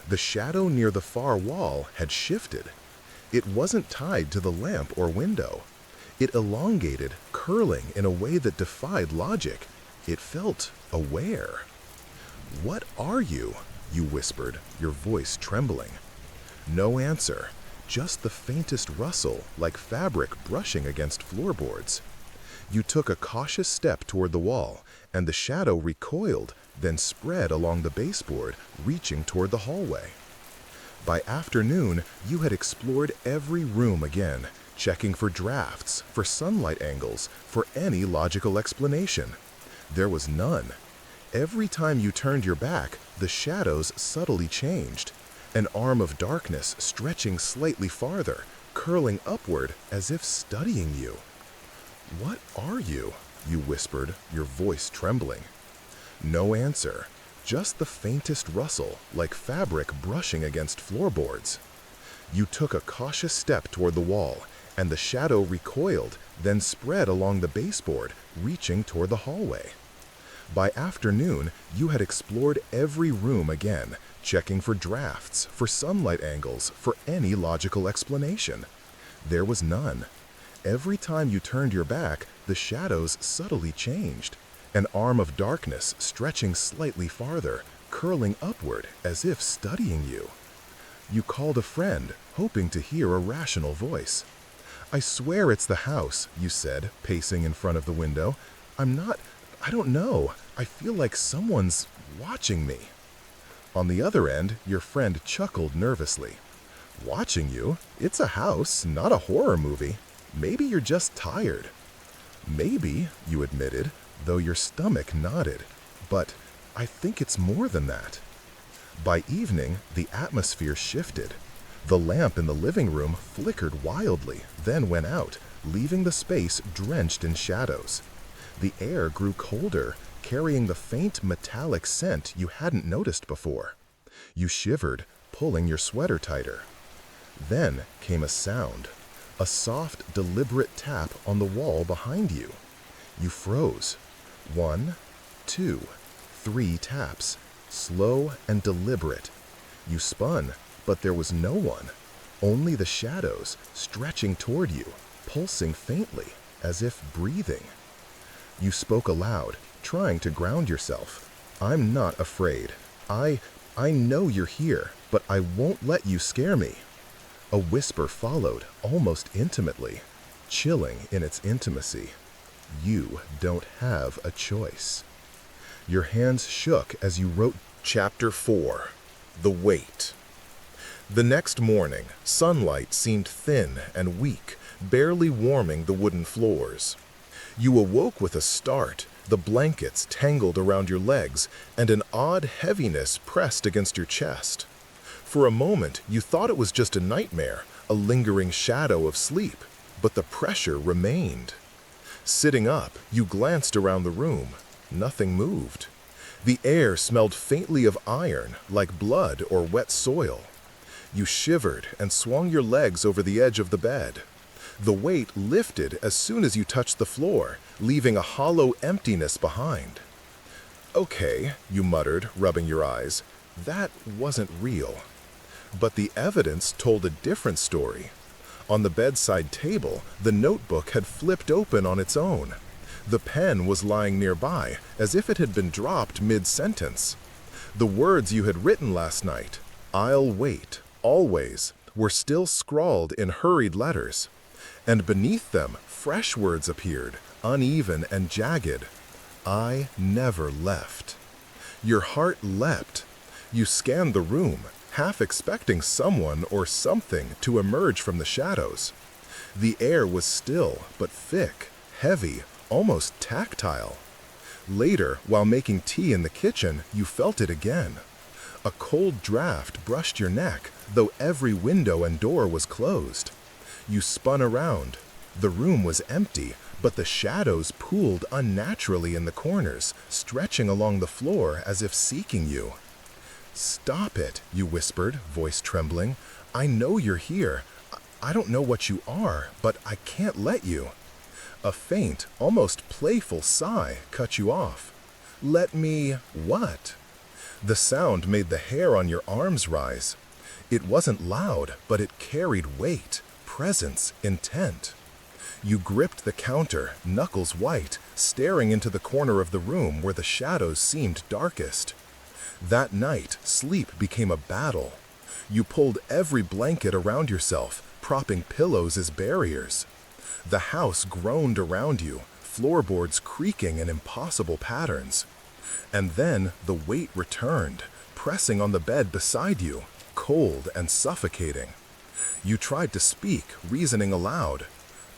The shadow near the far wall had shifted. It wasn't tied to the lamp or window. It elongated, curling in a way that defied logic. It felt aware. "What are you?" you whispered, your voice trembling. No answer, just the faintest rustle, like fabric brushing against floorboards. You took a cautious step toward the wall, and the shadow recoiled, then spread along the baseboard, reaching toward the hallway. By afternoon, you had explored every room again, checking for drafts, for sunlight angles, for any logical explanation. There was none. Every time you turned your back, the shadows subtly changed. An arm of darkness stretching slightly farther, curling upward as if studying you. "What are you?" you whispered, your voice trembling. No answer, just the faintest rustle, like fabric brushing against floorboards. You took a cautious step toward the wall, and the shadow recoiled, then spread along the baseboard, reaching toward the hallway. By afternoon, you had explored every room again, checking for drafts, for sunlight angles, for any logical explanation. There was none. Every time you turned your back, the shadows subtly changed. An arm of darkness stretching slightly farther, curling upward as if studying you. You called a friend, hoping to hear a rational voice. "I swear it's the house," you said, pacing in front of the window. I don't know. I feel like someone's watching me." On the other end, your friend chuckled nervously. "Watching you? It's a house, not a horror movie. Maybe you're just tired." "Maybe," you admitted, though your stomach nodded. "But I think it's more than that." By evening, the atmosphere shifted. The lamp in the living room flickered wildly, then went out, leaving the space drenched in shadows. The air grew colder, carrying the faint metallic scent you hadn't noticed before. You shivered, pulling your sweater tighter. Then came a sound, a soft, deliberate tap on the wall behind you. You froze. 1, 2, 3 taps, slow and deliberate. You spun, but there was no one, only the shadows stretching toward you, pulsing faintly, as if breathing. You spoke aloud, trying to ground yourself. "I'm not afraid. I know you're here, but I won't let you scare me." A whisper followed, almost intimately, chilling in its intimacy. "You don't have a choice." Your hands shook as you wrote Chapter 4, The Wait. The next morning, sunlight seemed thin and weak, barely warming the wooden floors. You awoke with a start, the blankets tangled around your legs, and an odd heaviness pressed against your chest. For a moment, you thought it was just a nightmare, a lingering shadow of sleep, but the pressure remained. Sitting up, you glanced around the room. Nothing moved. The air smelled faintly of iron, like blood or wet soil. You shivered and swung your legs over the edge of the bed. The weight lifted as soon as you touched the floor, leaving a hollow emptiness behind. "Okay," you muttered, rubbing your eyes. "That wasn't real." But the evidence told a different story. On the bedside table, the notebook had flipped open on its own. The pen was lying nearby, as if it had been dropped mid-sentence. The words you had written last night, "I'll wait, always," were still scrawled in hurried letters. And beneath them, fresh words appeared, uneven and jagged. I never left. Your heart leapt. You scanned the room, half expecting someone or something to emerge from the shadows. The air was still, but thick, heavy, almost tactile. Later, while making tea in the kitchen, you felt it again. A cold draft brushed your neck, though every window and door was closed. You spun around. The room was empty, but the shadows pooled unnaturally in the corners, stretching along the floor as if seeking you. "Stop it," you whispered, voice trembling. "I know you're here. I don't know what you are, but I can't let you." A faint, almost playful sigh cut you off. "Let me what?" The sound made the hair on your arms rise. It wasn't loud, but it carried weight, presence, intent. You gripped the counter, knuckles white, staring into the corner of the room where the shadows seemed darkest. That night, sleep became a battle. You pulled every blanket around yourself, propping pillows as barriers. The house groaned around you, floorboards creaking in impossible patterns. And then the weight returned, pressing on the bed beside you, cold and suffocating. You tried to speak, reasoning aloud.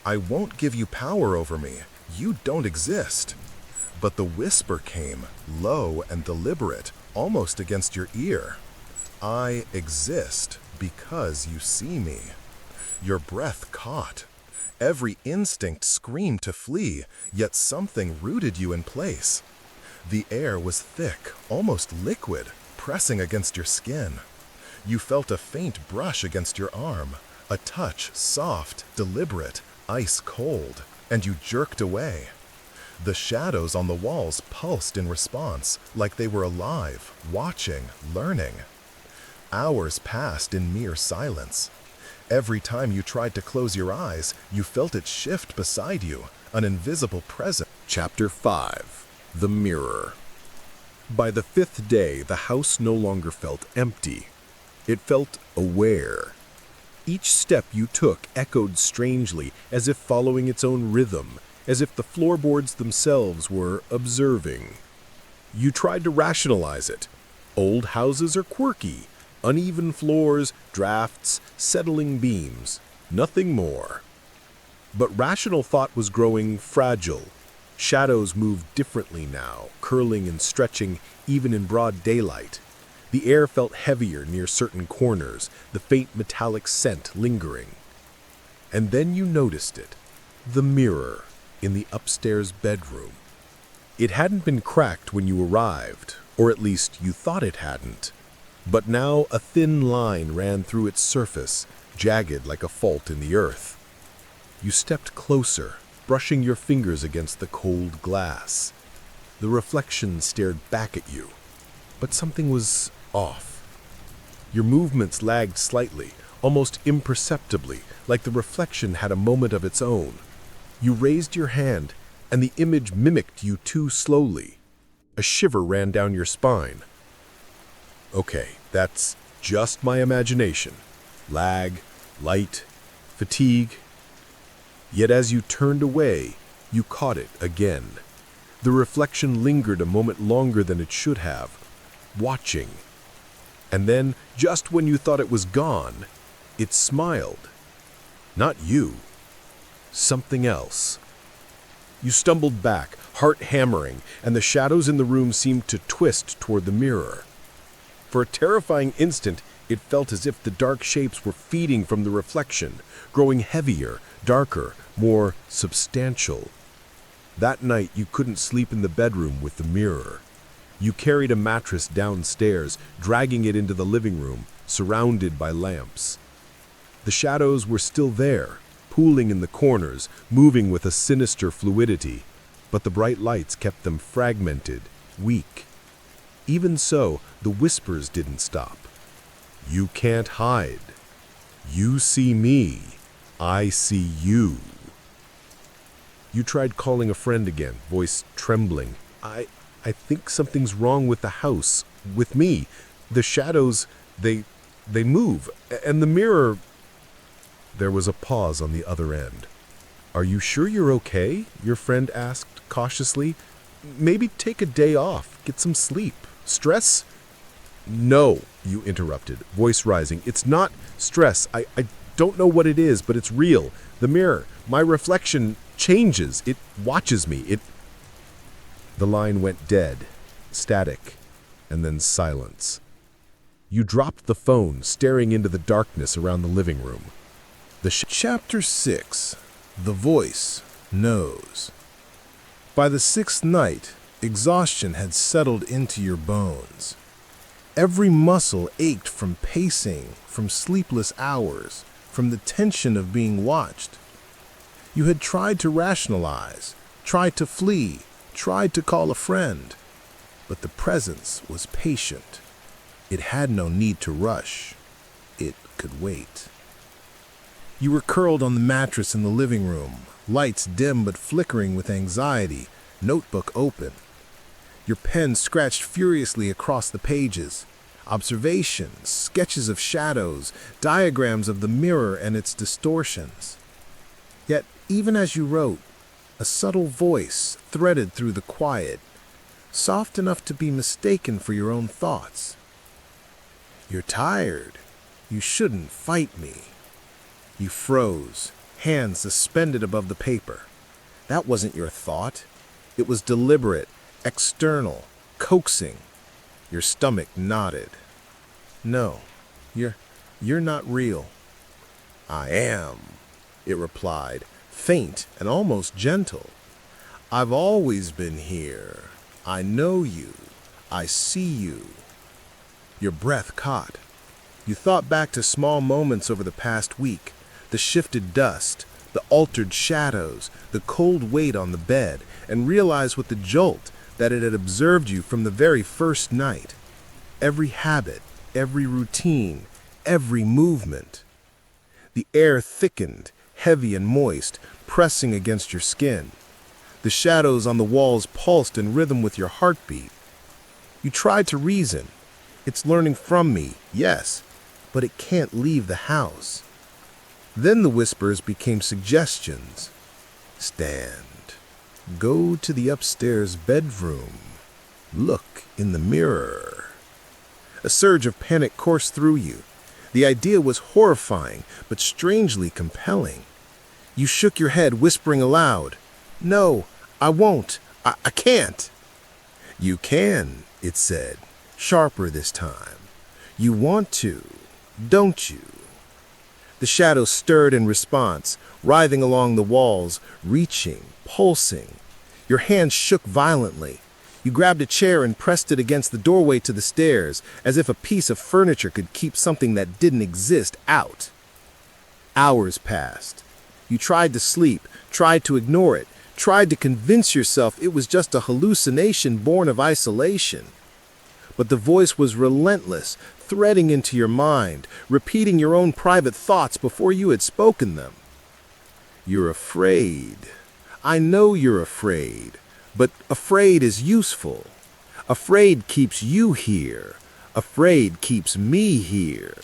"I won't give you power over me. You don't exist." But the whisper came, low and deliberate, almost against your ear. "I exist because you see me." Your breath caught. Every instinct screamed to flee, yet something rooted you in place. The air was thick, almost liquid, pressing against your skin. You felt a faint brush against your arm, a touch soft, deliberate, ice cold, and you jerked away. The shadows on the walls pulsed in response, like they were alive, watching, learning. Hours passed in mere silence. Every time you tried to close your eyes, you felt it shift beside you, an invisible presence. Chapter 5. The Mirror. By the 5th day, the house no longer felt empty. It felt aware. Each step you took echoed strangely, as if following its own rhythm, as if the floorboards themselves were observing. You tried to rationalize it. Old houses are quirky. Uneven floors, drafts, settling beams. Nothing more. But rational thought was growing fragile. Shadows moved differently now, curling and stretching even in broad daylight. The air felt heavier near certain corners, the faint metallic scent lingering. And then you noticed it, the mirror in the upstairs bedroom. It hadn't been cracked when you arrived, or at least you thought it hadn't. But now a thin line ran through its surface, jagged like a fault in the earth. You stepped closer, brushing your fingers against the cold glass. The reflection stared back at you, but something was off. Your movements lagged slightly, almost imperceptibly, like the reflection had a moment of its own. You raised your hand, and the image mimicked you too slowly. A shiver ran down your spine. Okay, that's just my imagination. Lag, light, fatigue. Yet as you turned away, you caught it again. The reflection lingered a moment longer than it should have, watching. And then, just when you thought it was gone, it smiled. Not you. Something else. You stumbled back, heart hammering, and the shadows in the room seemed to twist toward the mirror. For a terrifying instant, it felt as if the dark shapes were feeding from the reflection, growing heavier, darker, more substantial. That night, you couldn't sleep in the bedroom with the mirror. You carried a mattress downstairs, dragging it into the living room, surrounded by lamps. The shadows were still there, pooling in the corners, moving with a sinister fluidity, but the bright lights kept them fragmented, weak. Even so, the whispers didn't stop. You can't hide. You see me. I see you. You tried calling a friend again, voice trembling. I think something's wrong with the house, with me. The shadows, they move, and the mirror... There was a pause on the other end. "Are you sure you're okay?" your friend asked cautiously. "Maybe take a day off, get some sleep. Stress?" "No," you interrupted, voice rising. "It's not stress. I don't know what it is, but it's real. The mirror, my reflection changes. It watches me. The line went dead, static, and then silence. You dropped the phone, staring into the darkness around the living room. Chapter 6. The Voice Knows. By the sixth night, exhaustion had settled into your bones. Every muscle ached from pacing, from sleepless hours, from the tension of being watched. You had tried to rationalize, tried to flee, tried to call a friend, but the presence was patient. It had no need to rush. It could wait. You were curled on the mattress in the living room, lights dim but flickering with anxiety, notebook open. Your pen scratched furiously across the pages. Observations, sketches of shadows, diagrams of the mirror and its distortions. Yet, even as you wrote, a subtle voice threaded through the quiet, soft enough to be mistaken for your own thoughts. "You're tired. You shouldn't fight me." You froze, hands suspended above the paper. That wasn't your thought. It was deliberate, external, coaxing. Your stomach nodded. "No, you're not real." "I am," it replied, faint and almost gentle. "I've always been here. I know you. I see you." Your breath caught. You thought back to small moments over the past week, the shifted dust, the altered shadows, the cold weight on the bed, and realized with a jolt that it had observed you from the very first night. Every habit, every routine, every movement. The air thickened, heavy and moist, pressing against your skin. The shadows on the walls pulsed in rhythm with your heartbeat. You tried to reason. "It's learning from me, yes, but it can't leave the house." Then the whispers became suggestions. "Stand. Go to the upstairs bedroom. Look in the mirror." A surge of panic coursed through you. The idea was horrifying, but strangely compelling. You shook your head, whispering aloud, "No, I won't. I can't." "You can," it said, sharper this time. "You want to, don't you?" The shadows stirred in response, writhing along the walls, reaching, pulsing. Your hands shook violently. You grabbed a chair and pressed it against the doorway to the stairs, as if a piece of furniture could keep something that didn't exist out. Hours passed. You tried to sleep, tried to ignore it, tried to convince yourself it was just a hallucination born of isolation. But the voice was relentless, threading into your mind, repeating your own private thoughts before you had spoken them. "You're afraid. I know you're afraid. But afraid is useful. Afraid keeps you here. Afraid keeps me here."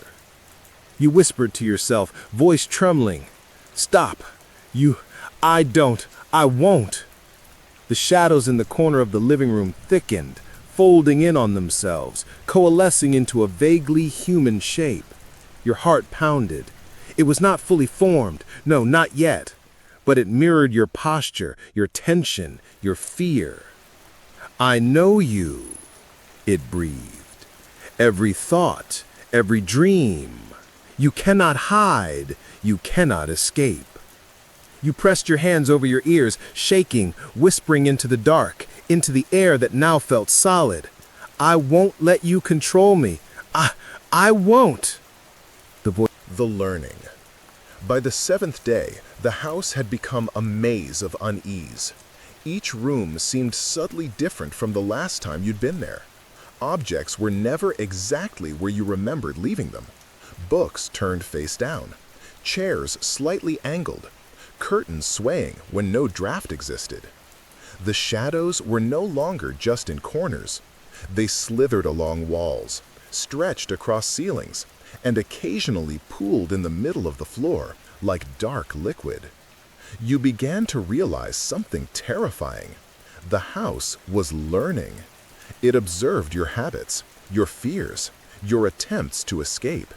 You whispered to yourself, voice trembling, "Stop. I won't." The shadows in the corner of the living room thickened, folding in on themselves, coalescing into a vaguely human shape. Your heart pounded. It was not fully formed, no, not yet. But it mirrored your posture, your tension, your fear. "I know you," it breathed. "Every thought, every dream. You cannot hide, you cannot escape." You pressed your hands over your ears, shaking, whispering into the dark, into the air that now felt solid. "I won't let you control me. I won't." The learning. By the seventh day, the house had become a maze of unease. Each room seemed subtly different from the last time you'd been there. Objects were never exactly where you remembered leaving them. Books turned face down. Chairs slightly angled. Curtains swaying when no draft existed. The shadows were no longer just in corners. They slithered along walls, stretched across ceilings, and occasionally pooled in the middle of the floor like dark liquid. You began to realize something terrifying. The house was learning. It observed your habits, your fears, your attempts to escape.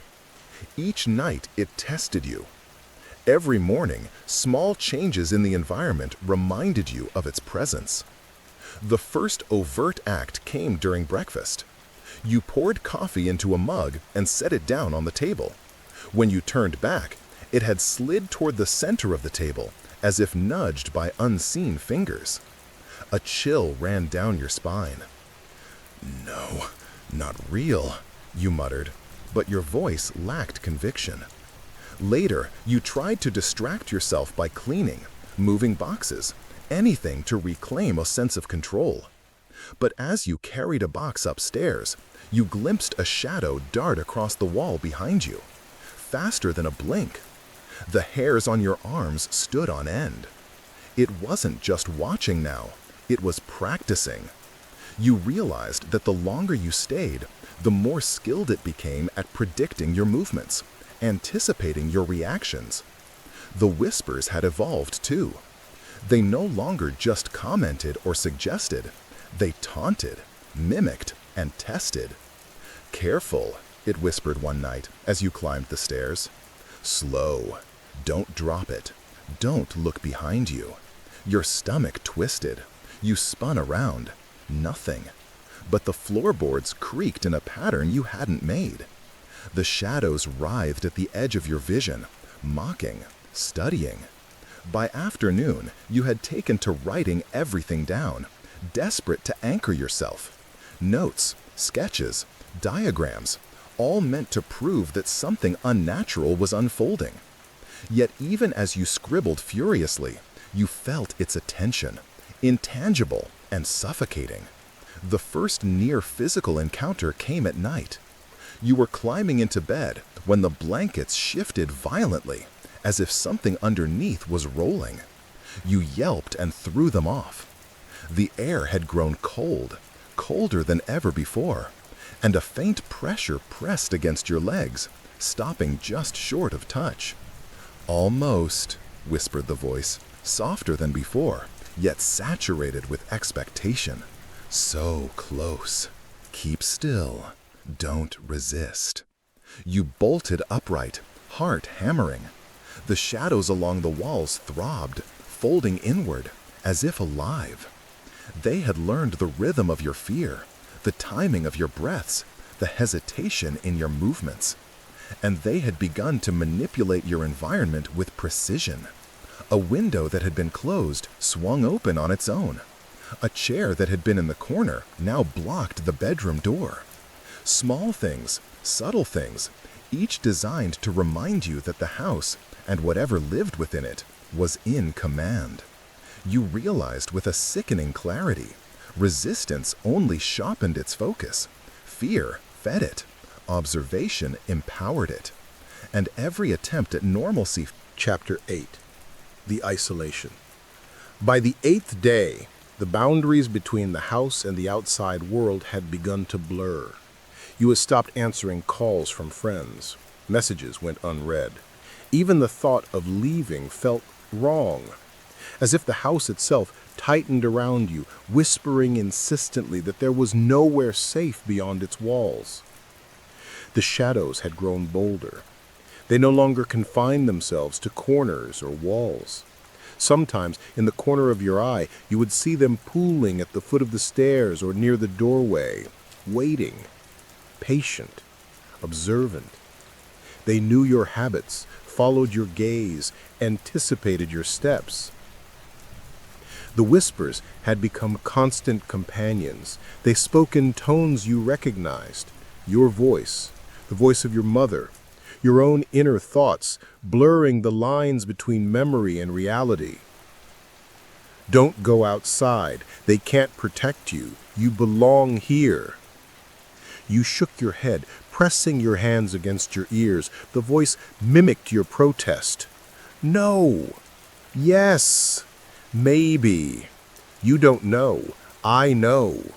Each night it tested you. Every morning, small changes in the environment reminded you of its presence. The first overt act came during breakfast. You poured coffee into a mug and set it down on the table. When you turned back, it had slid toward the center of the table, as if nudged by unseen fingers. A chill ran down your spine. "No, not real," you muttered, but your voice lacked conviction. Later, you tried to distract yourself by cleaning, moving boxes, anything to reclaim a sense of control. But as you carried a box upstairs, you glimpsed a shadow dart across the wall behind you, faster than a blink. The hairs on your arms stood on end. It wasn't just watching now, it was practicing. You realized that the longer you stayed, the more skilled it became at predicting your movements, anticipating your reactions. The whispers had evolved too. They no longer just commented or suggested, they taunted, mimicked, and tested. "Careful," it whispered one night as you climbed the stairs. "Slow. Don't drop it. Don't look behind you." Your stomach twisted. You spun around. Nothing. But the floorboards creaked in a pattern you hadn't made. The shadows writhed at the edge of your vision, mocking, studying. By afternoon, you had taken to writing everything down, desperate to anchor yourself. Notes, sketches, diagrams, all meant to prove that something unnatural was unfolding. Yet even as you scribbled furiously, you felt its attention, intangible and suffocating. The first near physical encounter came at night. You were climbing into bed when the blankets shifted violently, as if something underneath was rolling. You yelped and threw them off. The air had grown cold, colder than ever before, and a faint pressure pressed against your legs, stopping just short of touch. "Almost," whispered the voice, softer than before, yet saturated with expectation. "So close. Keep still. Don't resist." You bolted upright, heart hammering. The shadows along the walls throbbed, folding inward, as if alive. They had learned the rhythm of your fear, the timing of your breaths, the hesitation in your movements. And they had begun to manipulate your environment with precision. A window that had been closed swung open on its own. A chair that had been in the corner now blocked the bedroom door. Small things, subtle things, each designed to remind you that the house, and whatever lived within it, was in command. You realized with a sickening clarity, resistance only sharpened its focus. Fear fed it. Observation empowered it. And every attempt at normalcy. Chapter 8. The Isolation. By the 8th day, the boundaries between the house and the outside world had begun to blur. You had stopped answering calls from friends. Messages went unread. Even the thought of leaving felt wrong, as if the house itself tightened around you, whispering insistently that there was nowhere safe beyond its walls. The shadows had grown bolder. They no longer confined themselves to corners or walls. Sometimes, in the corner of your eye, you would see them pooling at the foot of the stairs or near the doorway, waiting, patient, observant. They knew your habits, followed your gaze, anticipated your steps. The whispers had become constant companions. They spoke in tones you recognized, your voice, the voice of your mother, your own inner thoughts, blurring the lines between memory and reality. "Don't go outside. They can't protect you. You belong here." You shook your head, pressing your hands against your ears. The voice mimicked your protest. "No. Yes. Maybe. You don't know. I know."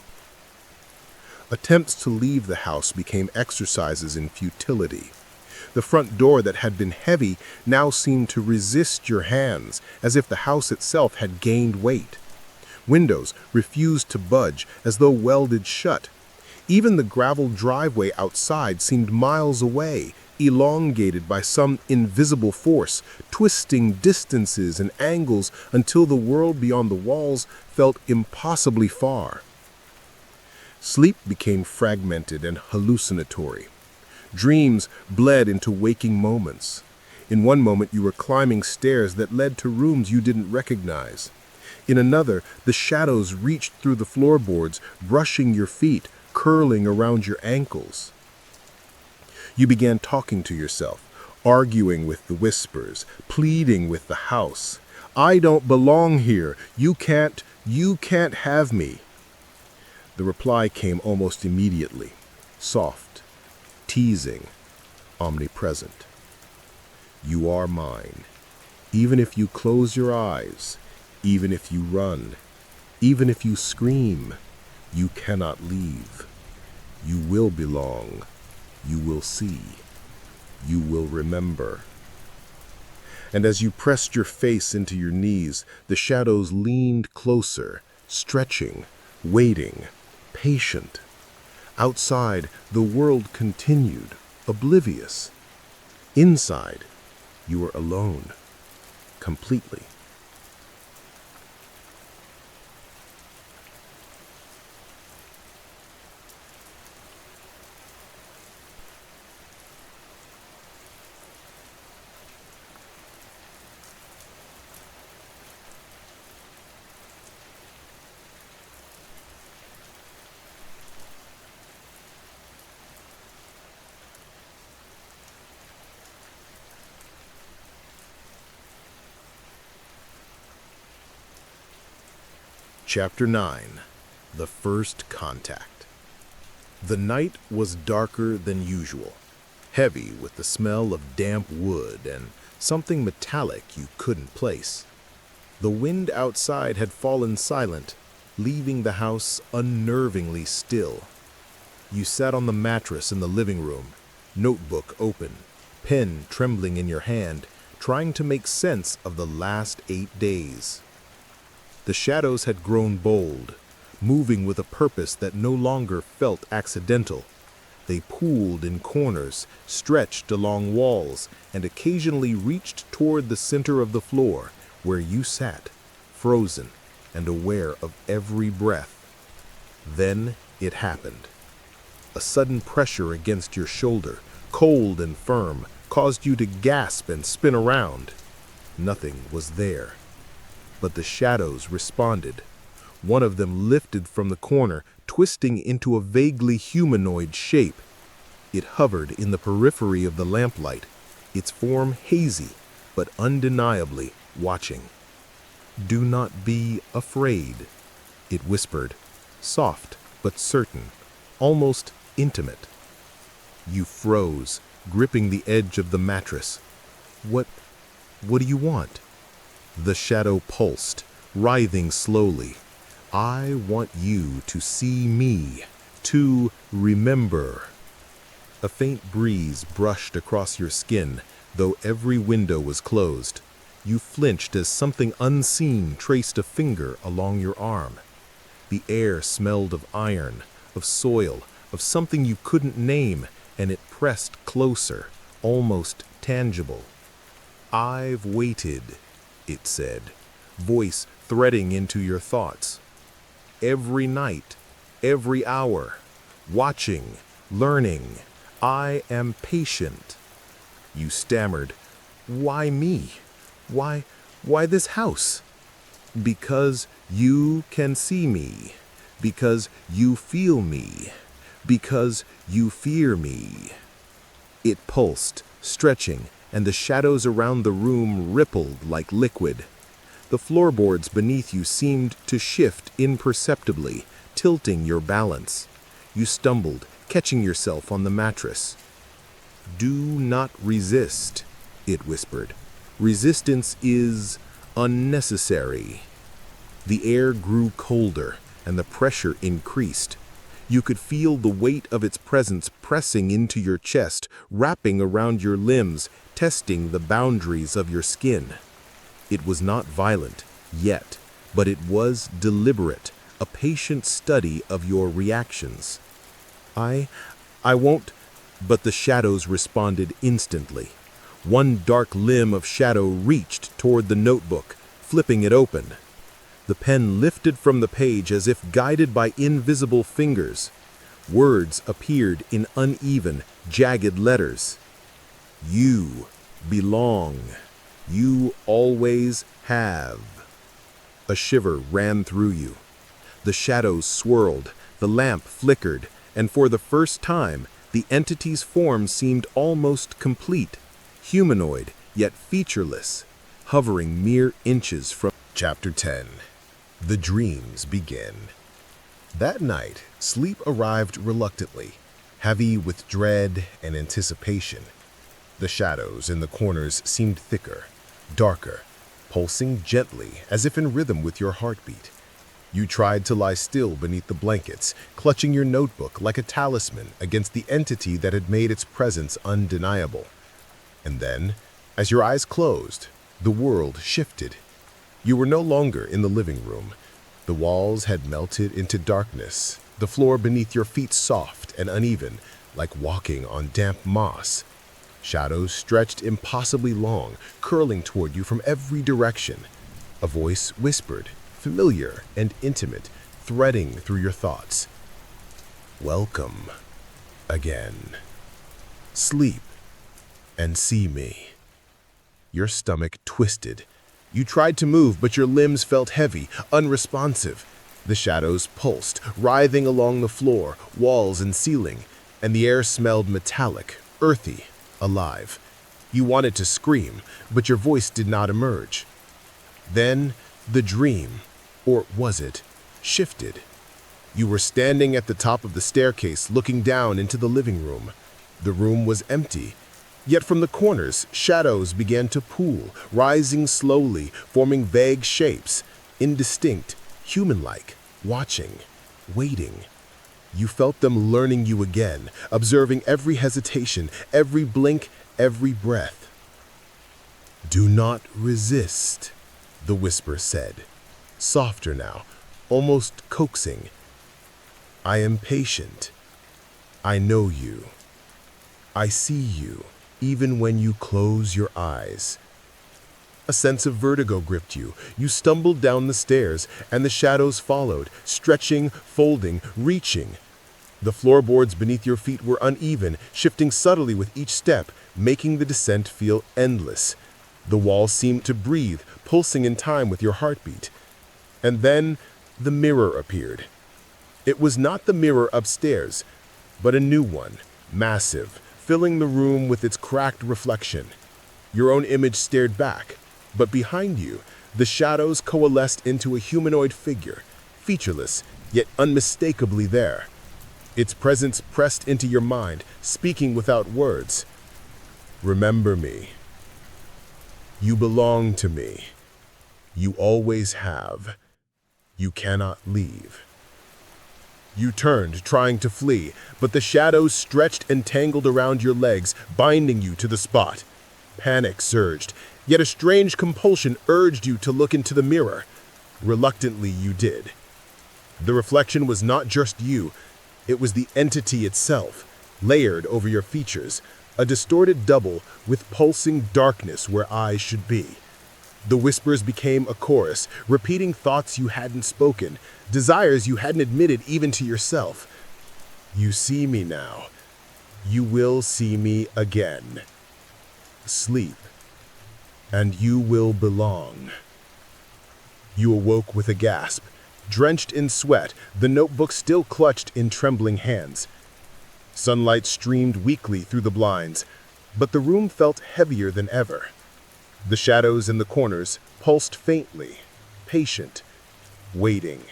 Attempts to leave the house became exercises in futility. The front door that had been heavy now seemed to resist your hands, as if the house itself had gained weight. Windows refused to budge, as though welded shut. Even the gravel driveway outside seemed miles away, elongated by some invisible force, twisting distances and angles until the world beyond the walls felt impossibly far. Sleep became fragmented and hallucinatory. Dreams bled into waking moments. In one moment you were climbing stairs that led to rooms you didn't recognize. In another, the shadows reached through the floorboards, brushing your feet, curling around your ankles. You began talking to yourself, arguing with the whispers, pleading with the house. I don't belong here. You can't have me. The reply came almost immediately, soft, teasing, omnipresent. You are mine. Even if you close your eyes, even if you run, even if you scream, you cannot leave. You will belong. You will see. You will remember. And as you pressed your face into your knees, the shadows leaned closer, stretching, waiting, patient. Outside, the world continued, oblivious. Inside, you were alone, completely. Chapter 9. The First Contact. The night was darker than usual, heavy with the smell of damp wood and something metallic you couldn't place. The wind outside had fallen silent, leaving the house unnervingly still. You sat on the mattress in the living room, notebook open, pen trembling in your hand, trying to make sense of the last 8 days. The shadows had grown bold, moving with a purpose that no longer felt accidental. They pooled in corners, stretched along walls, and occasionally reached toward the center of the floor, where you sat, frozen and aware of every breath. Then it happened. A sudden pressure against your shoulder, cold and firm, caused you to gasp and spin around. Nothing was there. But the shadows responded. One of them lifted from the corner, twisting into a vaguely humanoid shape. It hovered in the periphery of the lamplight, its form hazy, but undeniably watching. "Do not be afraid," it whispered, soft but certain, almost intimate. You froze, gripping the edge of the mattress. What do you want?" The shadow pulsed, writhing slowly. "I want you to see me, to remember." A faint breeze brushed across your skin, though every window was closed. You flinched as something unseen traced a finger along your arm. The air smelled of iron, of soil, of something you couldn't name, and it pressed closer, almost tangible. "I've waited," it said, voice threading into your thoughts. "Every night, every hour, watching, learning. I am patient." You stammered, "Why me? Why this house?" "Because you can see me. Because you feel me. Because you fear me." It pulsed, stretching, and the shadows around the room rippled like liquid. The floorboards beneath you seemed to shift imperceptibly, tilting your balance. You stumbled, catching yourself on the mattress. "Do not resist," it whispered. "Resistance is unnecessary." The air grew colder, and the pressure increased. You could feel the weight of its presence pressing into your chest, wrapping around your limbs, testing the boundaries of your skin. It was not violent, yet, but it was deliberate, a patient study of your reactions. I won't, but the shadows responded instantly. One dark limb of shadow reached toward the notebook, flipping it open. The pen lifted from the page as if guided by invisible fingers. Words appeared in uneven, jagged letters. You belong. You always have. A shiver ran through you. The shadows swirled, the lamp flickered, and for the first time, the entity's form seemed almost complete, humanoid, yet featureless, hovering mere inches from... Chapter 10. The dreams begin. That night, sleep arrived reluctantly, heavy with dread and anticipation. The shadows in the corners seemed thicker, darker, pulsing gently as if in rhythm with your heartbeat. You tried to lie still beneath the blankets, clutching your notebook like a talisman against the entity that had made its presence undeniable. And then, as your eyes closed, the world shifted. You were no longer in the living room. The walls had melted into darkness, the floor beneath your feet soft and uneven, like walking on damp moss. Shadows stretched impossibly long, curling toward you from every direction. A voice whispered, familiar and intimate, threading through your thoughts. Welcome again. Sleep and see me. Your stomach twisted. You tried to move, but your limbs felt heavy, unresponsive. The shadows pulsed, writhing along the floor, walls, and ceiling, and the air smelled metallic, earthy, alive. You wanted to scream, but your voice did not emerge. Then the dream, or was it, shifted. You were standing at the top of the staircase looking down into the living room. The room was empty. Yet from the corners, shadows began to pool, rising slowly, forming vague shapes, indistinct, human-like, watching, waiting. You felt them learning you again, observing every hesitation, every blink, every breath. Do not resist, the whisper said, softer now, almost coaxing. I am patient. I know you. I see you. Even when you close your eyes. A sense of vertigo gripped you. You stumbled down the stairs, and the shadows followed, stretching, folding, reaching. The floorboards beneath your feet were uneven, shifting subtly with each step, making the descent feel endless. The walls seemed to breathe, pulsing in time with your heartbeat. And then the mirror appeared. It was not the mirror upstairs, but a new one, massive, filling the room with its cracked reflection. Your own image stared back, but behind you, the shadows coalesced into a humanoid figure, featureless, yet unmistakably there. Its presence pressed into your mind, speaking without words. Remember me. You belong to me. You always have. You cannot leave. You turned, trying to flee, but the shadows stretched and tangled around your legs, binding you to the spot. Panic surged, yet a strange compulsion urged you to look into the mirror. Reluctantly, you did. The reflection was not just you, it was the entity itself, layered over your features, a distorted double with pulsing darkness where eyes should be. The whispers became a chorus, repeating thoughts you hadn't spoken, desires you hadn't admitted even to yourself. You see me now. You will see me again. Sleep, and you will belong. You awoke with a gasp. Drenched in sweat, the notebook still clutched in trembling hands. Sunlight streamed weakly through the blinds, but the room felt heavier than ever. The shadows in the corners pulsed faintly, patient, waiting.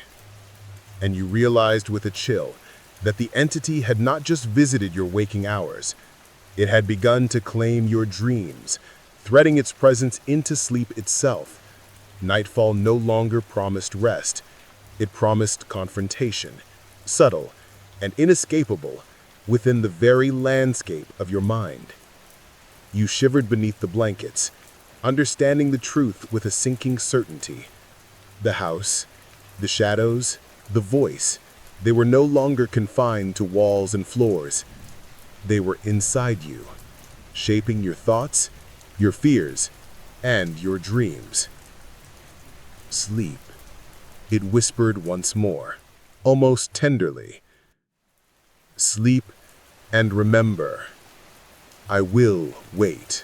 And you realized with a chill that the entity had not just visited your waking hours. It had begun to claim your dreams, threading its presence into sleep itself. Nightfall no longer promised rest. It promised confrontation, subtle and inescapable within the very landscape of your mind. You shivered beneath the blankets, understanding the truth with a sinking certainty. The house, the shadows, the voice, they were no longer confined to walls and floors. They were inside you, shaping your thoughts, your fears, and your dreams. Sleep, it whispered once more, almost tenderly. Sleep and remember, I will wait.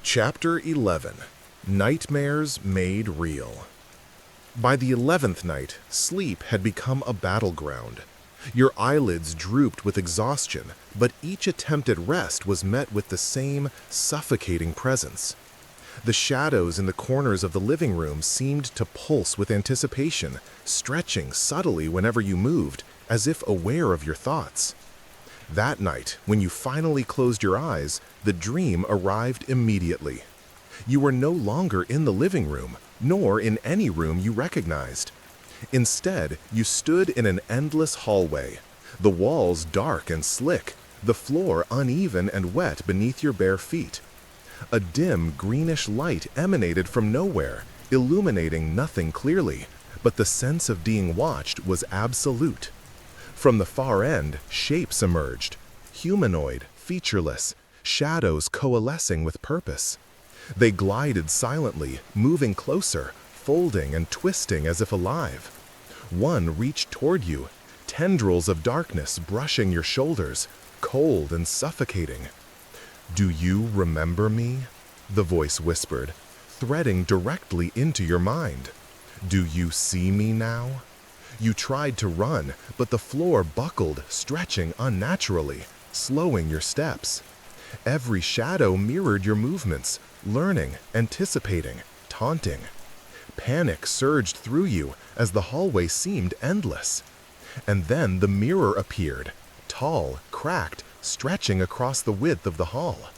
Chapter 11. Nightmares Made Real. By the 11th night, sleep had become a battleground. Your eyelids drooped with exhaustion, but each attempt at rest was met with the same suffocating presence. The shadows in the corners of the living room seemed to pulse with anticipation, stretching subtly whenever you moved, as if aware of your thoughts. That night, when you finally closed your eyes, the dream arrived immediately. You were no longer in the living room, nor in any room you recognized. Instead, you stood in an endless hallway, the walls dark and slick, the floor uneven and wet beneath your bare feet. A dim, greenish light emanated from nowhere, illuminating nothing clearly, but the sense of being watched was absolute. From the far end, shapes emerged, humanoid, featureless, shadows coalescing with purpose. They glided silently, moving closer, folding and twisting as if alive. One reached toward you, tendrils of darkness brushing your shoulders, cold and suffocating. "Do you remember me?" the voice whispered, threading directly into your mind. "Do you see me now?" You tried to run, but the floor buckled, stretching unnaturally, slowing your steps. Every shadow mirrored your movements, learning, anticipating, taunting. Panic surged through you as the hallway seemed endless. And then the mirror appeared, tall, cracked, stretching across the width of the hall.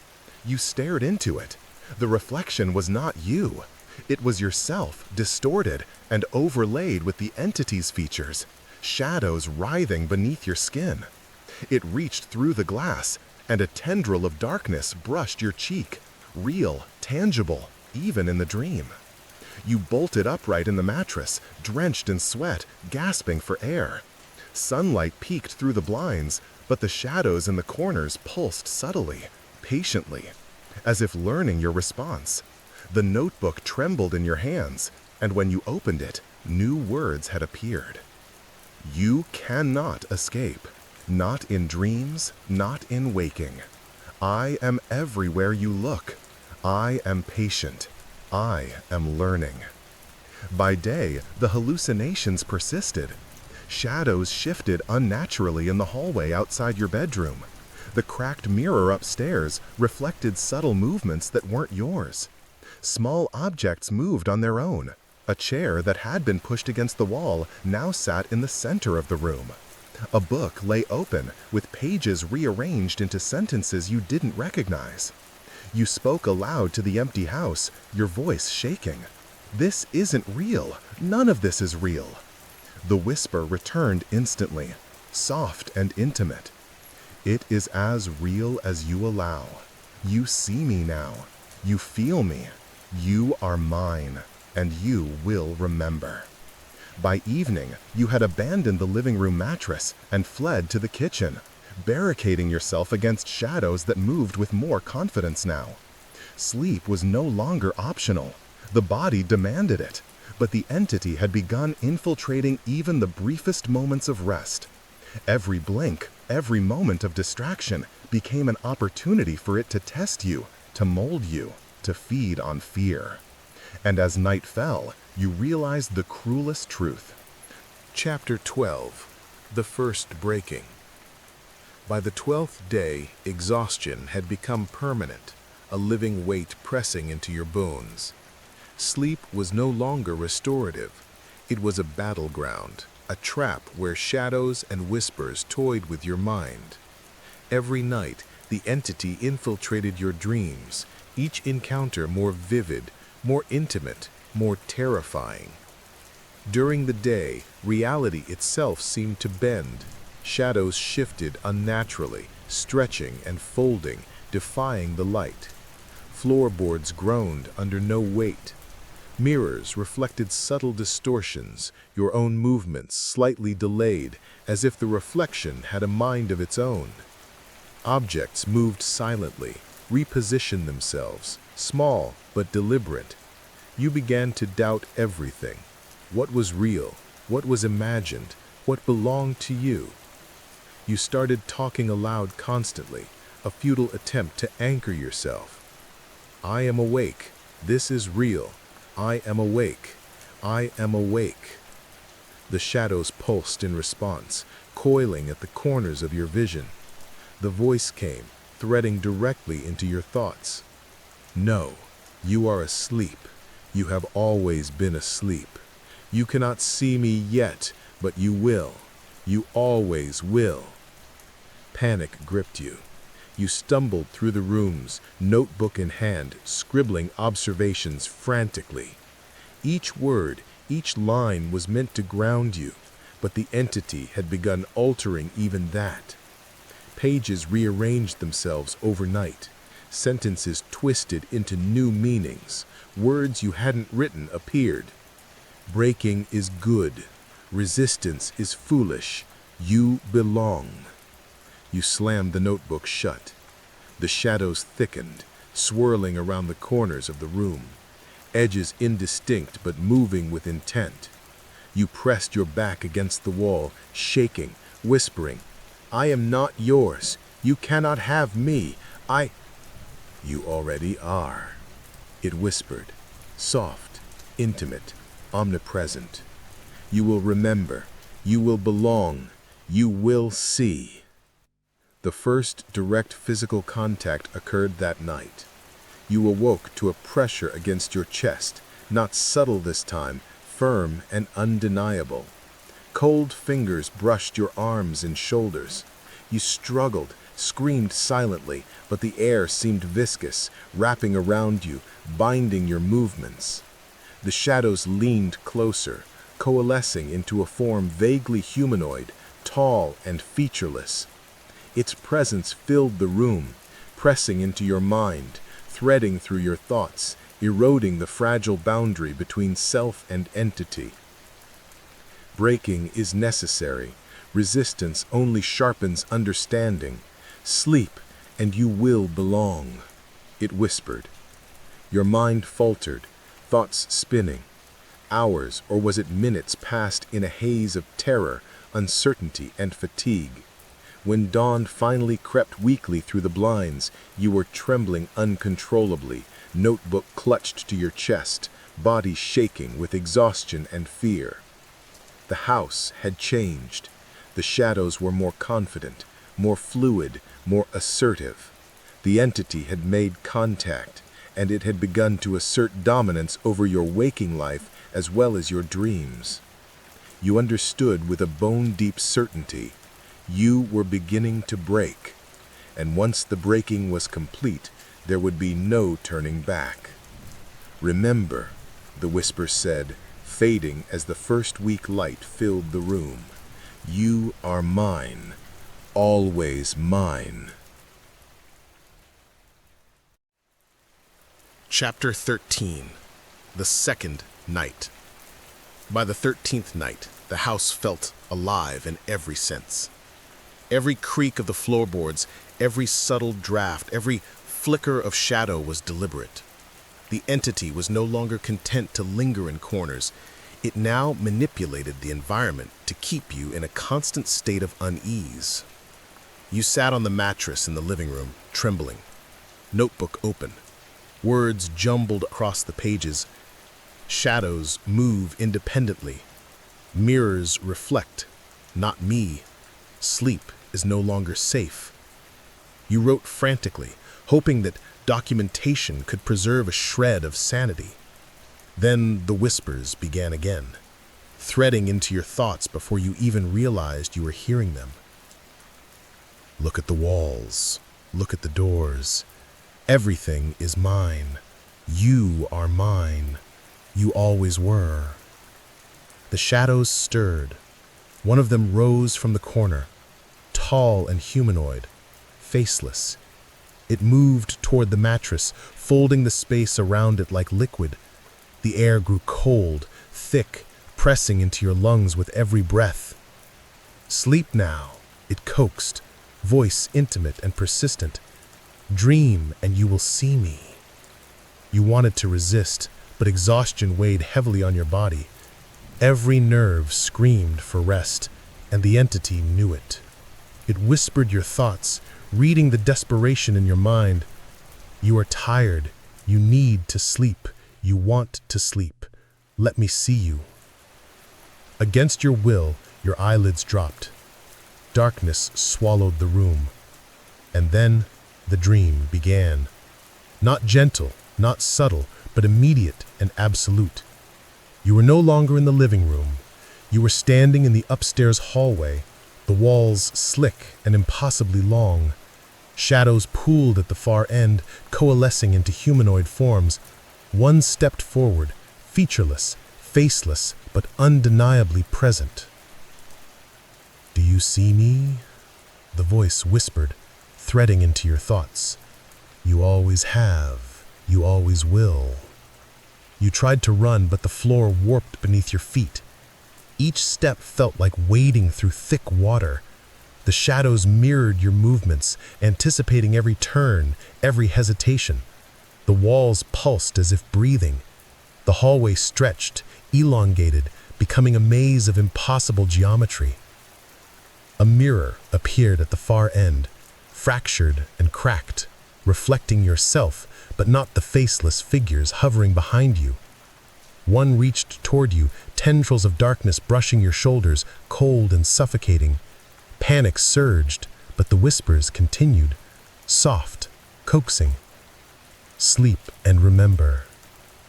You stared into it. The reflection was not you. It was yourself, distorted and overlaid with the entity's features, shadows writhing beneath your skin. It reached through the glass, and a tendril of darkness brushed your cheek, real, tangible, even in the dream. You bolted upright in the mattress, drenched in sweat, gasping for air. Sunlight peeked through the blinds, but the shadows in the corners pulsed subtly, patiently, as if learning your response. The notebook trembled in your hands, and when you opened it, new words had appeared. You cannot escape, not in dreams, not in waking. I am everywhere you look. I am patient. I am learning. By day, the hallucinations persisted. Shadows shifted unnaturally in the hallway outside your bedroom. The cracked mirror upstairs reflected subtle movements that weren't yours. Small objects moved on their own. A chair that had been pushed against the wall now sat in the center of the room. A book lay open, with pages rearranged into sentences you didn't recognize. You spoke aloud to the empty house, your voice shaking. "This isn't real. None of this is real." The whisper returned instantly, soft and intimate. "It is as real as you allow. You see me now. You feel me. You are mine, and you will remember." By evening, you had abandoned the living room mattress and fled to the kitchen, barricading yourself against shadows that moved with more confidence now. Sleep was no longer optional. The body demanded it, but the entity had begun infiltrating even the briefest moments of rest. Every blink, every moment of distraction became an opportunity for it to test you, to mold you, to feed on fear. And as night fell, you realized the cruelest truth. Chapter 12. The First Breaking. By the 12th day, exhaustion had become permanent, a living weight pressing into your bones. Sleep was no longer restorative. It was a battleground, a trap where shadows and whispers toyed with your mind. Every night, the entity infiltrated your dreams, each encounter more vivid, more intimate, more terrifying. During the day, reality itself seemed to bend. Shadows shifted unnaturally, stretching and folding, defying the light. Floorboards groaned under no weight. Mirrors reflected subtle distortions, your own movements slightly delayed, as if the reflection had a mind of its own. Objects moved silently, repositioned themselves, small but deliberate. You began to doubt everything. What was real? What was imagined? What belonged to you? You started talking aloud constantly, a futile attempt to anchor yourself. I am awake. This is real. I am awake. I am awake. The shadows pulsed in response, coiling at the corners of your vision. The voice came, threading directly into your thoughts. No, you are asleep. You have always been asleep. You cannot see me yet, but you will. You always will. Panic gripped you. You stumbled through the rooms, notebook in hand, scribbling observations frantically. Each word, each line was meant to ground you, but the entity had begun altering even that. Pages rearranged themselves overnight. Sentences twisted into new meanings. Words you hadn't written appeared. Breaking is good. Resistance is foolish. You belong. You slammed the notebook shut. The shadows thickened, swirling around the corners of the room, edges indistinct but moving with intent. You pressed your back against the wall, shaking, whispering, I am not yours. You cannot have me. You already are. It whispered, soft, intimate, omnipresent. You will remember. You will belong. You will see. The first direct physical contact occurred that night. You awoke to a pressure against your chest, not subtle this time, firm and undeniable. Cold fingers brushed your arms and shoulders. You struggled, screamed silently, but the air seemed viscous, wrapping around you, binding your movements. The shadows leaned closer, coalescing into a form vaguely humanoid, tall and featureless. Its presence filled the room, pressing into your mind, threading through your thoughts, eroding the fragile boundary between self and entity. Breaking is necessary. Resistance only sharpens understanding. Sleep, and you will belong, it whispered. Your mind faltered, thoughts spinning. Hours, or was it minutes, passed in a haze of terror, uncertainty, and fatigue. When dawn finally crept weakly through the blinds, you were trembling uncontrollably, notebook clutched to your chest, body shaking with exhaustion and fear. The house had changed. The shadows were more confident, more fluid, more assertive. The entity had made contact, and it had begun to assert dominance over your waking life as well as your dreams. You understood with a bone-deep certainty. You were beginning to break, and once the breaking was complete, there would be no turning back. Remember, the whisper said, fading as the first weak light filled the room. You are mine, always mine. Chapter 13. The Second Night. By the 13th night, the house felt alive in every sense. Every creak of the floorboards, every subtle draft, every flicker of shadow was deliberate. The entity was no longer content to linger in corners. It now manipulated the environment to keep you in a constant state of unease. You sat on the mattress in the living room, trembling, notebook open, words jumbled across the pages, shadows move independently, mirrors reflect, not me. Sleep is no longer safe. You wrote frantically, hoping that documentation could preserve a shred of sanity. Then the whispers began again, threading into your thoughts before you even realized you were hearing them. Look at the walls. Look at the doors. Everything is mine. You are mine. You always were. The shadows stirred. One of them rose from the corner, tall and humanoid, faceless. It moved toward the mattress, folding the space around it like liquid. The air grew cold, thick, pressing into your lungs with every breath. Sleep now, it coaxed, voice intimate and persistent. Dream and you will see me. You wanted to resist, but exhaustion weighed heavily on your body. Every nerve screamed for rest, and the entity knew it. It whispered your thoughts, reading the desperation in your mind. You are tired. You need to sleep. You want to sleep. Let me see you. Against your will, your eyelids dropped. Darkness swallowed the room. And then the dream began. Not gentle, not subtle, but immediate and absolute. You were no longer in the living room. You were standing in the upstairs hallway, the walls slick and impossibly long. Shadows pooled at the far end, coalescing into humanoid forms. One stepped forward, featureless, faceless, but undeniably present. Do you see me? The voice whispered, threading into your thoughts. You always have. You always will. You tried to run, but the floor warped beneath your feet. Each step felt like wading through thick water. The shadows mirrored your movements, anticipating every turn, every hesitation. The walls pulsed as if breathing. The hallway stretched, elongated, becoming a maze of impossible geometry. A mirror appeared at the far end, fractured and cracked, reflecting yourself, but not the faceless figures hovering behind you. One reached toward you, tendrils of darkness brushing your shoulders, cold and suffocating. Panic surged, but the whispers continued, soft, coaxing. Sleep and remember.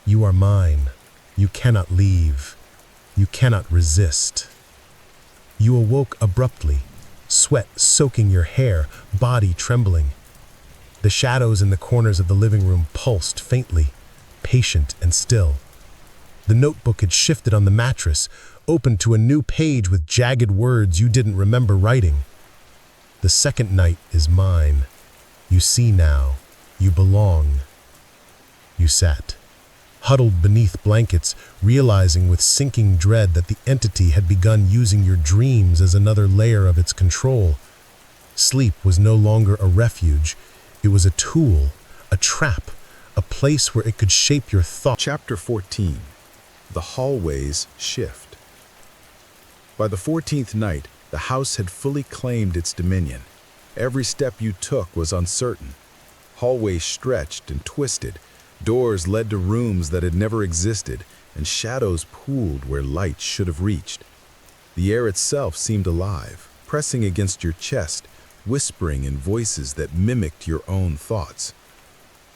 You are mine. You cannot leave. You cannot resist. You awoke abruptly, sweat soaking your hair, body trembling. The shadows in the corners of the living room pulsed faintly, patient and still. The notebook had shifted on the mattress, opened to a new page with jagged words you didn't remember writing. The second night is mine. You see now. You belong. You sat, huddled beneath blankets, realizing with sinking dread that the entity had begun using your dreams as another layer of its control. Sleep was no longer a refuge. It was a tool, a trap, a place where it could shape your thoughts. Chapter 14. The Hallways Shift. By the 14th night, the house had fully claimed its dominion. Every step you took was uncertain. Hallways stretched and twisted. Doors led to rooms that had never existed, and shadows pooled where light should have reached. The air itself seemed alive, pressing against your chest, whispering in voices that mimicked your own thoughts.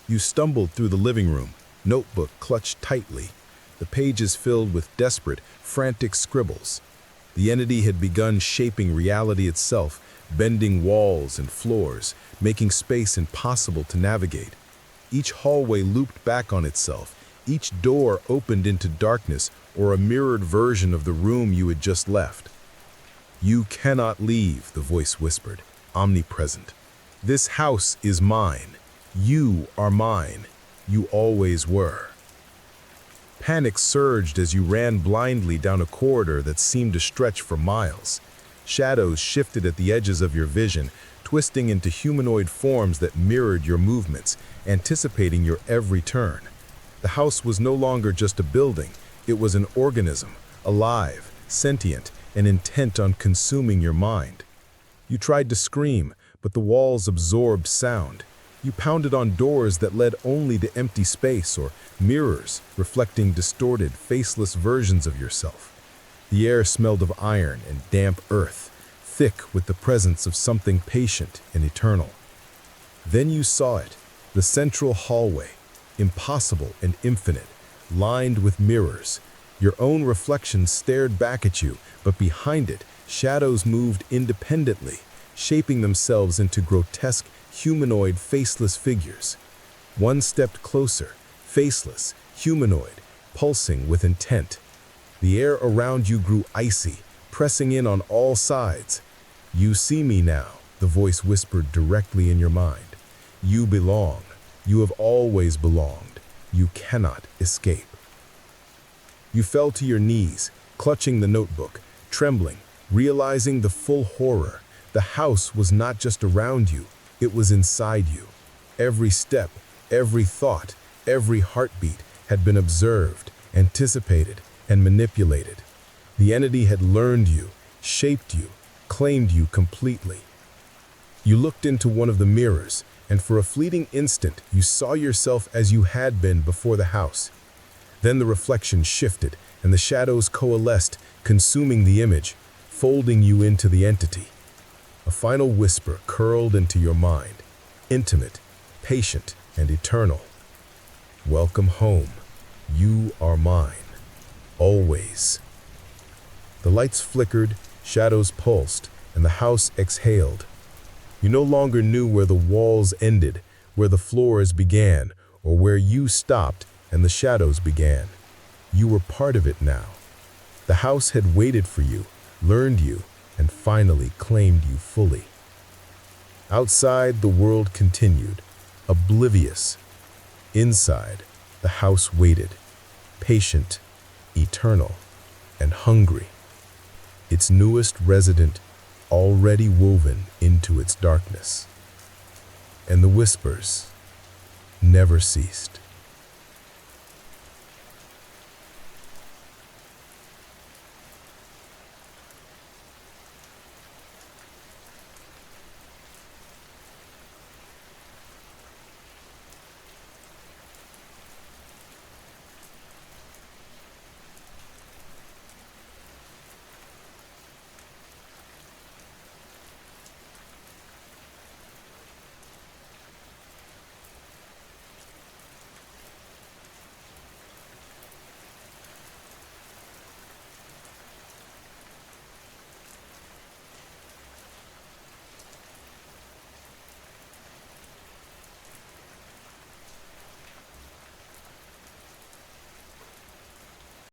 You stumbled through the living room, notebook clutched tightly, the pages filled with desperate, frantic scribbles. The entity had begun shaping reality itself, bending walls and floors, making space impossible to navigate. Each hallway looped back on itself. Each door opened into darkness or a mirrored version of the room you had just left. You cannot leave, the voice whispered, omnipresent. This house is mine. You are mine. You always were. Panic surged as you ran blindly down a corridor that seemed to stretch for miles. Shadows shifted at the edges of your vision, twisting into humanoid forms that mirrored your movements, anticipating your every turn. The house was no longer just a building, it was an organism, alive, sentient, and intent on consuming your mind. You tried to scream, but the walls absorbed sound. You pounded on doors that led only to empty space or mirrors reflecting distorted, faceless versions of yourself. The air smelled of iron and damp earth, thick with the presence of something patient and eternal. Then you saw it, the central hallway, impossible and infinite, lined with mirrors. Your own reflection stared back at you, but behind it, shadows moved independently, shaping themselves into grotesque, humanoid, faceless figures. One stepped closer, faceless, humanoid, pulsing with intent. The air around you grew icy, pressing in on all sides. "You see me now," the voice whispered directly in your mind. "You belong. You have always belonged. You cannot escape." You fell to your knees, clutching the notebook, trembling, realizing the full horror. The house was not just around you, it was inside you. Every step, every thought, every heartbeat had been observed, anticipated, and manipulated. The entity had learned you, shaped you, claimed you completely. You looked into one of the mirrors, and for a fleeting instant, you saw yourself as you had been before the house. Then the reflection shifted, and the shadows coalesced, consuming the image, folding you into the entity. A final whisper curled into your mind, intimate, patient, and eternal. "Welcome home. You are mine. Always." The lights flickered, shadows pulsed, and the house exhaled. You no longer knew where the walls ended, where the floors began, or where you stopped and the shadows began. You were part of it now. The house had waited for you, learned you, and finally claimed you fully. Outside, the world continued, oblivious. Inside, the house waited, patient, eternal, and hungry. Its newest resident already woven into its darkness. And the whispers never ceased.